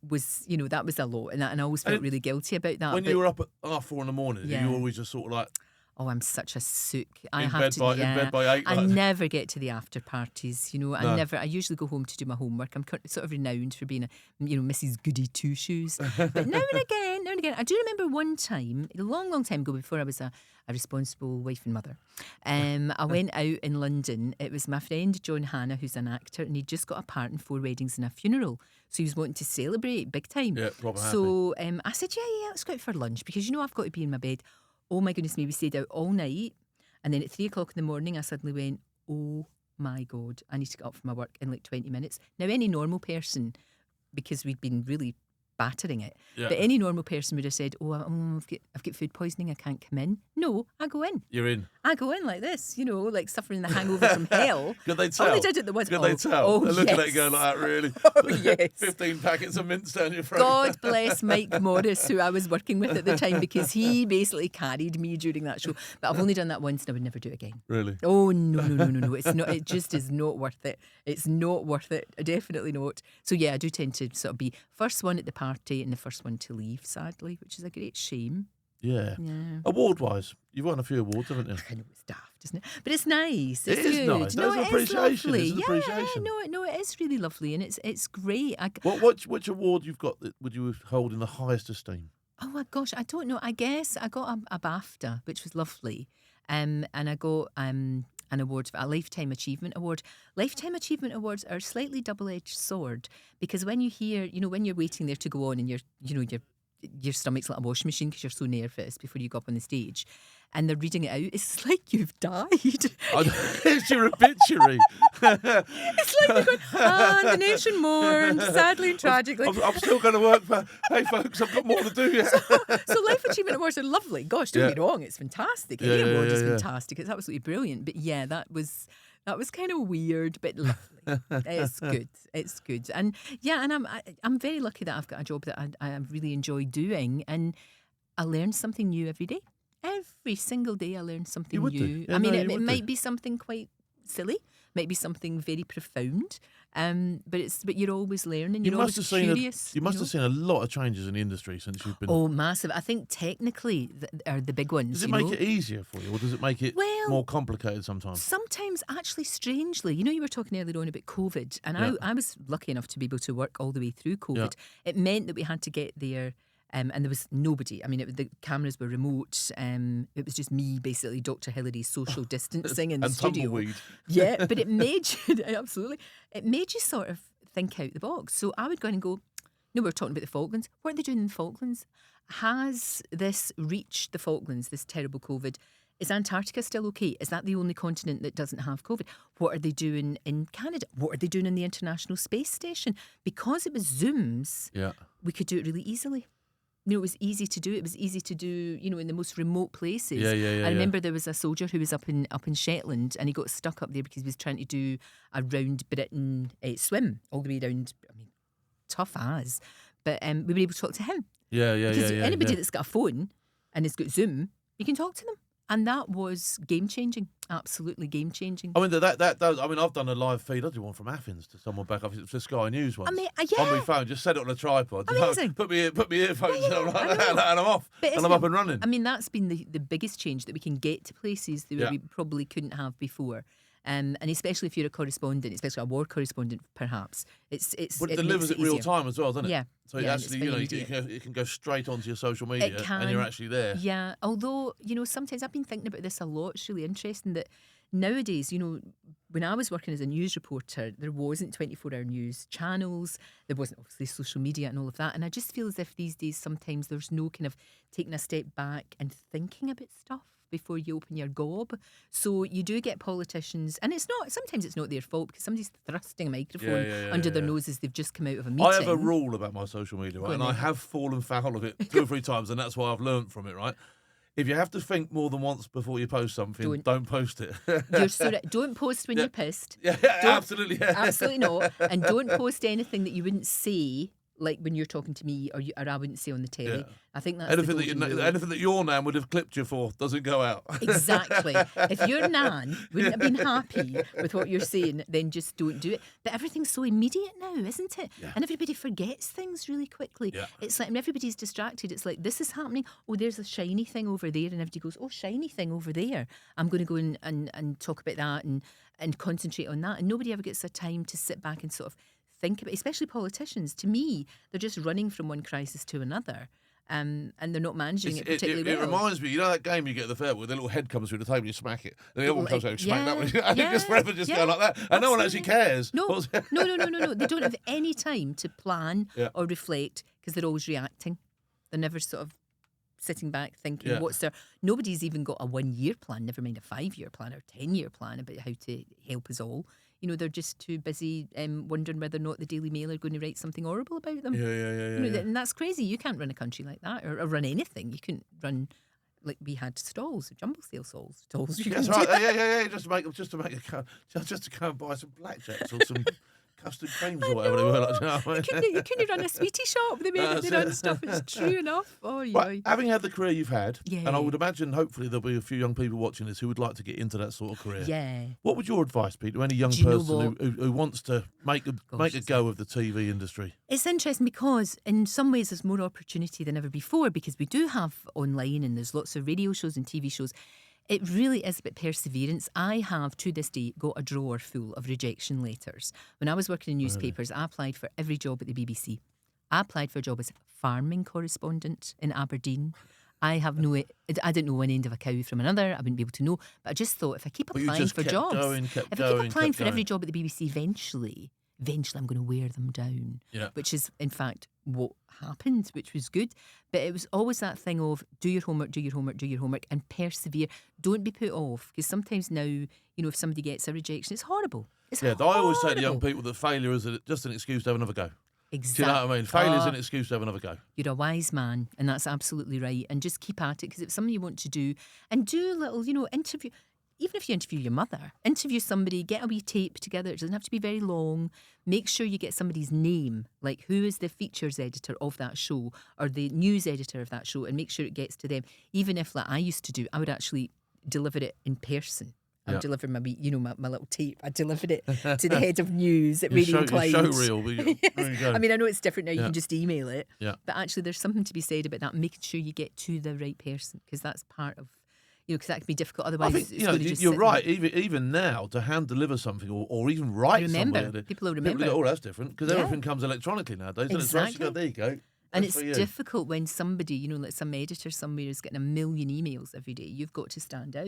Speaker 1: was, you know, that was a lot, and I always felt really guilty about that.
Speaker 2: When you were up at 4:30 in the morning, you were always just sort of like...
Speaker 1: Oh, I'm such a sook.
Speaker 2: In bed by 8.
Speaker 1: I never get to the after parties, you know. I usually go home to do my homework. I'm sort of renowned for being Mrs. Goody Two Shoes. But now and again, I do remember one time, a long time ago, before I was a responsible wife and mother. I went out in London. It was my friend John Hannah, who's an actor, and he'd just got a part in 4 weddings and a funeral. So he was wanting to celebrate big time.
Speaker 2: Yeah, proper happy.
Speaker 1: So I said, yeah, let's go out for lunch, because, you know, I've got to be in my bed. Oh my goodness me, we stayed out all night, and then at 3 o'clock in the morning I suddenly went, oh my God, I need to get up from my work in like 20 minutes. Now, any normal person, because we'd been really battering it, but any normal person would have said, I've got food poisoning, I can't come in. No, I go in.
Speaker 2: You're in.
Speaker 1: I go in like this, you know, like suffering the hangover from hell.
Speaker 2: Could they tell?
Speaker 1: Oh, they did it the once.
Speaker 2: Could they tell?
Speaker 1: Oh,
Speaker 2: They're looking at you going like that, really.
Speaker 1: Oh, yes.
Speaker 2: 15 packets of mince down your throat.
Speaker 1: God bless Mike Morris, who I was working with at the time, because he basically carried me during that show. But I've only done that once and I would never do it again.
Speaker 2: Really?
Speaker 1: Oh, no. It's not. It just is not worth it. It's not worth it. Definitely not. So, yeah, I do tend to sort of be first one at the party and the first one to leave, sadly, which is a great shame.
Speaker 2: Yeah. Award-wise, you've won a few awards, haven't you?
Speaker 1: I know it's daft, isn't it? But it's nice. It's
Speaker 2: it is
Speaker 1: good.
Speaker 2: nice.
Speaker 1: No,
Speaker 2: There's
Speaker 1: it
Speaker 2: appreciation.
Speaker 1: is lovely.
Speaker 2: There's appreciation.
Speaker 1: No, it is really lovely, and it's great.
Speaker 2: Which award you've got that would you hold in the highest esteem?
Speaker 1: Oh my gosh, I don't know. I guess I got a BAFTA, which was lovely, and I got an award, a Lifetime Achievement Award. Lifetime Achievement Awards are a slightly double-edged sword, because when you hear, you know, when you're waiting there to go on and your stomach's like a washing machine because you're so nervous before you go up on the stage, and they're reading it out, it's like you've died.
Speaker 2: It's your obituary.
Speaker 1: It's like you're going, the nation mourned, sadly and tragically.
Speaker 2: I'm still going to work, but hey, folks, I've got more to do yet.
Speaker 1: So Life Achievement Awards are lovely. Gosh, don't get me wrong, it's fantastic. Any award is fantastic. It's absolutely brilliant. But yeah, that was kind of weird, but lovely. It's good. It's good. And yeah, and I'm very lucky that I've got a job that I really enjoy doing, and I learn something new every day. Every single day I learn something new.
Speaker 2: Yeah,
Speaker 1: I mean, it might be something quite silly, might be something very profound, but you're always learning. You're always curious.
Speaker 2: You must have seen a lot of changes in the industry since you've been...
Speaker 1: Oh, massive. I think technically are the big ones.
Speaker 2: Does it make it easier for you, or does it make it more complicated sometimes? Sometimes,
Speaker 1: actually, strangely. You know, you were talking earlier on about COVID, and I was lucky enough to be able to work all the way through COVID. Yeah. It meant that we had to get there... and there was nobody. I mean, the cameras were remote. It was just me, basically, Dr. Hillary's social distancing in the studio.
Speaker 2: Tumbleweed.
Speaker 1: Yeah, but it made you, absolutely, it made you sort of think out the box. So I would go in and go, no, we're talking about the Falklands. What are they doing in the Falklands? Has this reached the Falklands, this terrible COVID? Is Antarctica still okay? Is that the only continent that doesn't have COVID? What are they doing in Canada? What are they doing in the International Space Station? Because it was Zooms, we could do it really easily. You know, it was easy to do. It was easy to do, you know, in the most remote places. I remember there was a soldier who was up in Shetland, and he got stuck up there because he was trying to do a round Britain swim all the way around. I mean, tough as. But we were able to talk to him. Because anybody that's got a phone and has got Zoom, you can talk to them. And that was game-changing, absolutely game-changing.
Speaker 2: I mean, that does... I mean, I've done a live feed. I did one from Athens to someone back up. It was the Sky News one.
Speaker 1: I mean,
Speaker 2: on my phone, just set it on a tripod.
Speaker 1: Amazing.
Speaker 2: Put me earphones on like that, and I'm off. And I'm up and running.
Speaker 1: I mean, that's been the biggest change, that we can get to places that we probably couldn't have before. And especially if you're a correspondent, especially a war correspondent, perhaps it
Speaker 2: delivers it real time as well, doesn't it?
Speaker 1: Yeah.
Speaker 2: So actually, you can go straight onto your social media, and you're actually there.
Speaker 1: Yeah. Although, you know, sometimes I've been thinking about this a lot. It's really interesting that nowadays, you know, when I was working as a news reporter, there wasn't 24-hour news channels. There wasn't obviously social media and all of that. And I just feel as if these days sometimes there's no kind of taking a step back and thinking about stuff before you open your gob. So you do get politicians, and sometimes it's not their fault because somebody's thrusting a microphone under their noses. They've just come out of a meeting.
Speaker 2: I have a rule about my social media, right? And I have fallen foul of it 2 or 3 times, and that's why I've learnt from it, right? If you have to think more than once before you post something, don't post it.
Speaker 1: You're so right. Don't post when you're pissed.
Speaker 2: Yeah, absolutely. Yeah.
Speaker 1: Absolutely not. And don't post anything that you wouldn't say, like when you're talking to me, or I wouldn't say on the telly.
Speaker 2: Yeah.
Speaker 1: I think that's
Speaker 2: anything that your nan would have clipped you for doesn't go out.
Speaker 1: Exactly. If your nan wouldn't have been happy with what you're saying, then just don't do it. But everything's so immediate now, isn't it?
Speaker 2: Yeah.
Speaker 1: And everybody forgets things really quickly.
Speaker 2: Yeah.
Speaker 1: It's like when everybody's distracted, it's like, this is happening. Oh, there's a shiny thing over there. And everybody goes, oh, shiny thing over there. I'm going to go and talk about that and concentrate on that. And nobody ever gets the time to sit back and sort of think about, especially politicians. To me, they're just running from one crisis to another. And they're not managing it particularly well.
Speaker 2: It reminds me, you know that game you get at the fair where the little head comes through the table, you smack it, and the other one comes over, smack that one, and it just forever just go like that, and no one actually cares.
Speaker 1: No. They don't have any time to plan or reflect because they're always reacting. They're never sort of sitting back thinking nobody's even got a 1-year plan, never mind a 5-year plan or 10-year plan about how to help us all. You know, they're just too busy wondering whether or not the Daily Mail are going to write something horrible about them.
Speaker 2: Yeah.
Speaker 1: And that's crazy. You can't run a country like that or run anything. You couldn't run like we had stalls, jumble sale stalls.
Speaker 2: That's right. Yeah. Just to go and buy some blackjacks or some custard creams or whatever they were. Like, you know what I mean?
Speaker 1: You couldn't run a sweetie shop. They made it their own stuff. It's true enough.
Speaker 2: Having had the career you've had,
Speaker 1: Yeah.
Speaker 2: and I would imagine hopefully there'll be a few young people watching this who would like to get into that sort of career.
Speaker 1: Yeah.
Speaker 2: What would your advice be to any young person who wants to make a go of the TV industry?
Speaker 1: It's interesting because in some ways there's more opportunity than ever before because we do have online and there's lots of radio shows and TV shows. It really is about perseverance. I have, to this day, got a drawer full of rejection letters. When I was working in newspapers, I applied for every job at the BBC. I applied for a job as farming correspondent in Aberdeen. I didn't know one end of a cow from another. I wouldn't be able to know. But I just thought if I keep applying for jobs, if I keep applying for every job at the BBC, eventually I'm going to wear them down.
Speaker 2: Yeah.
Speaker 1: Which is, in fact, what happened, which was good. But it was always that thing of do your homework, and persevere. Don't be put off. Because sometimes now, if somebody gets a rejection, it's horrible. I
Speaker 2: always say to young people that failure is just an excuse to have another go.
Speaker 1: Exactly.
Speaker 2: Do you know what I mean? Failure is an excuse to have another go.
Speaker 1: You're a wise man, and that's absolutely right. And just keep at it because it's something you want to do. And do a little, interview. Even if you interview your mother, interview somebody, get a wee tape together. It doesn't have to be very long. Make sure you get somebody's name, like who is the features editor of that show or the news editor of that show, and make sure it gets to them. Even if, like I used to do, I would actually deliver it in person. I would deliver my little tape. I delivered it to the head of news at Radio Clyde.
Speaker 2: Show reel.
Speaker 1: I mean, I know it's different now. You can just email it.
Speaker 2: Yeah.
Speaker 1: But actually, there's something to be said about that, making sure you get to the right person, because that's part of, because that can be difficult. Otherwise,
Speaker 2: I think, you're right. Even now, to hand deliver something or even write something.
Speaker 1: People will remember.
Speaker 2: People go, that's different, because everything comes electronically nowadays.
Speaker 1: Exactly.
Speaker 2: There you go.
Speaker 1: And it's difficult when somebody, like some editor somewhere is getting 1 million emails every day. You've got to stand out.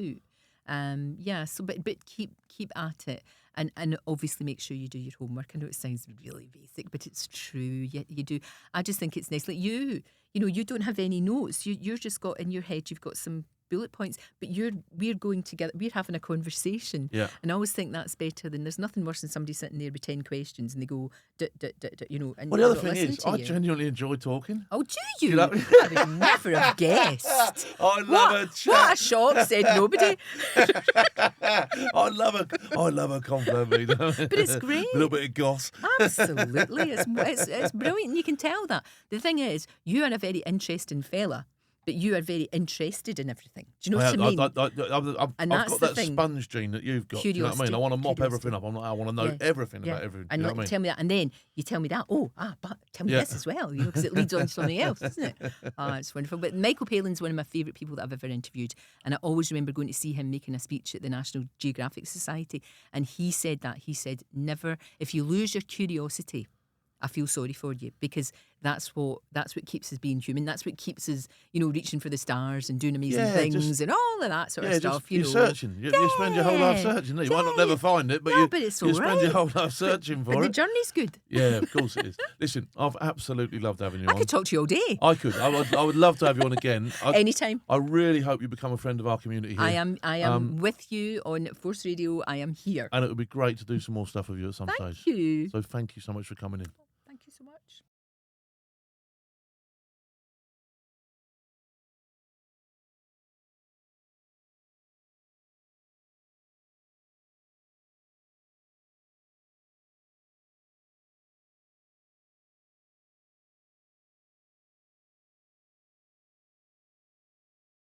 Speaker 1: But keep at it, and obviously make sure you do your homework. I know it sounds really basic, but it's true. You do. I just think it's nice. Like you don't have any notes. You're just got in your head. You've got some bullet points, but we're going together. We're having a conversation.
Speaker 2: Yeah.
Speaker 1: And I always think that's better than, there's nothing worse than somebody sitting there with 10 questions and they go, and
Speaker 2: well, the other thing is, I genuinely enjoy talking.
Speaker 1: Oh, do you?
Speaker 2: Do you know?
Speaker 1: I would never have guessed.
Speaker 2: I love a chat.
Speaker 1: What a shock, said nobody.
Speaker 2: I love a compliment.
Speaker 1: But it's great.
Speaker 2: A little bit of goss.
Speaker 1: Absolutely. It's brilliant. You can tell that. The thing is, you are a very interesting fella, but you are very interested in everything. Do you know what I mean?
Speaker 2: I've got that sponge gene that you've got. Do you know what I mean? I want to mop everything up. I want to know everything about everything.
Speaker 1: And
Speaker 2: you know what I mean?
Speaker 1: tell me that, and then you tell me that. But tell me this as well, because it leads on to something else, doesn't it? It's wonderful. But Michael Palin's one of my favourite people that I've ever interviewed, and I always remember going to see him making a speech at the National Geographic Society, and he said that. He said, never, if you lose your curiosity, I feel sorry for you, because That's what keeps us being human. That's what keeps us, reaching for the stars and doing amazing things
Speaker 2: just,
Speaker 1: and all of that sort of stuff.
Speaker 2: Just, you're searching. You spend your whole life searching. You might not never find it, but
Speaker 1: it's
Speaker 2: you
Speaker 1: all
Speaker 2: spend your whole life searching for
Speaker 1: but
Speaker 2: it.
Speaker 1: the journey's good.
Speaker 2: Yeah, of course it is. Listen, I've absolutely loved having you on.
Speaker 1: I could talk to you all day.
Speaker 2: I could. I would love to have you on again.
Speaker 1: Anytime.
Speaker 2: I really hope you become a friend of our community here.
Speaker 1: I am with you on Force Radio. I am here.
Speaker 2: And it would be great to do some more stuff with you at some
Speaker 1: Thank
Speaker 2: stage.
Speaker 1: you.
Speaker 2: So thank you so much for coming in.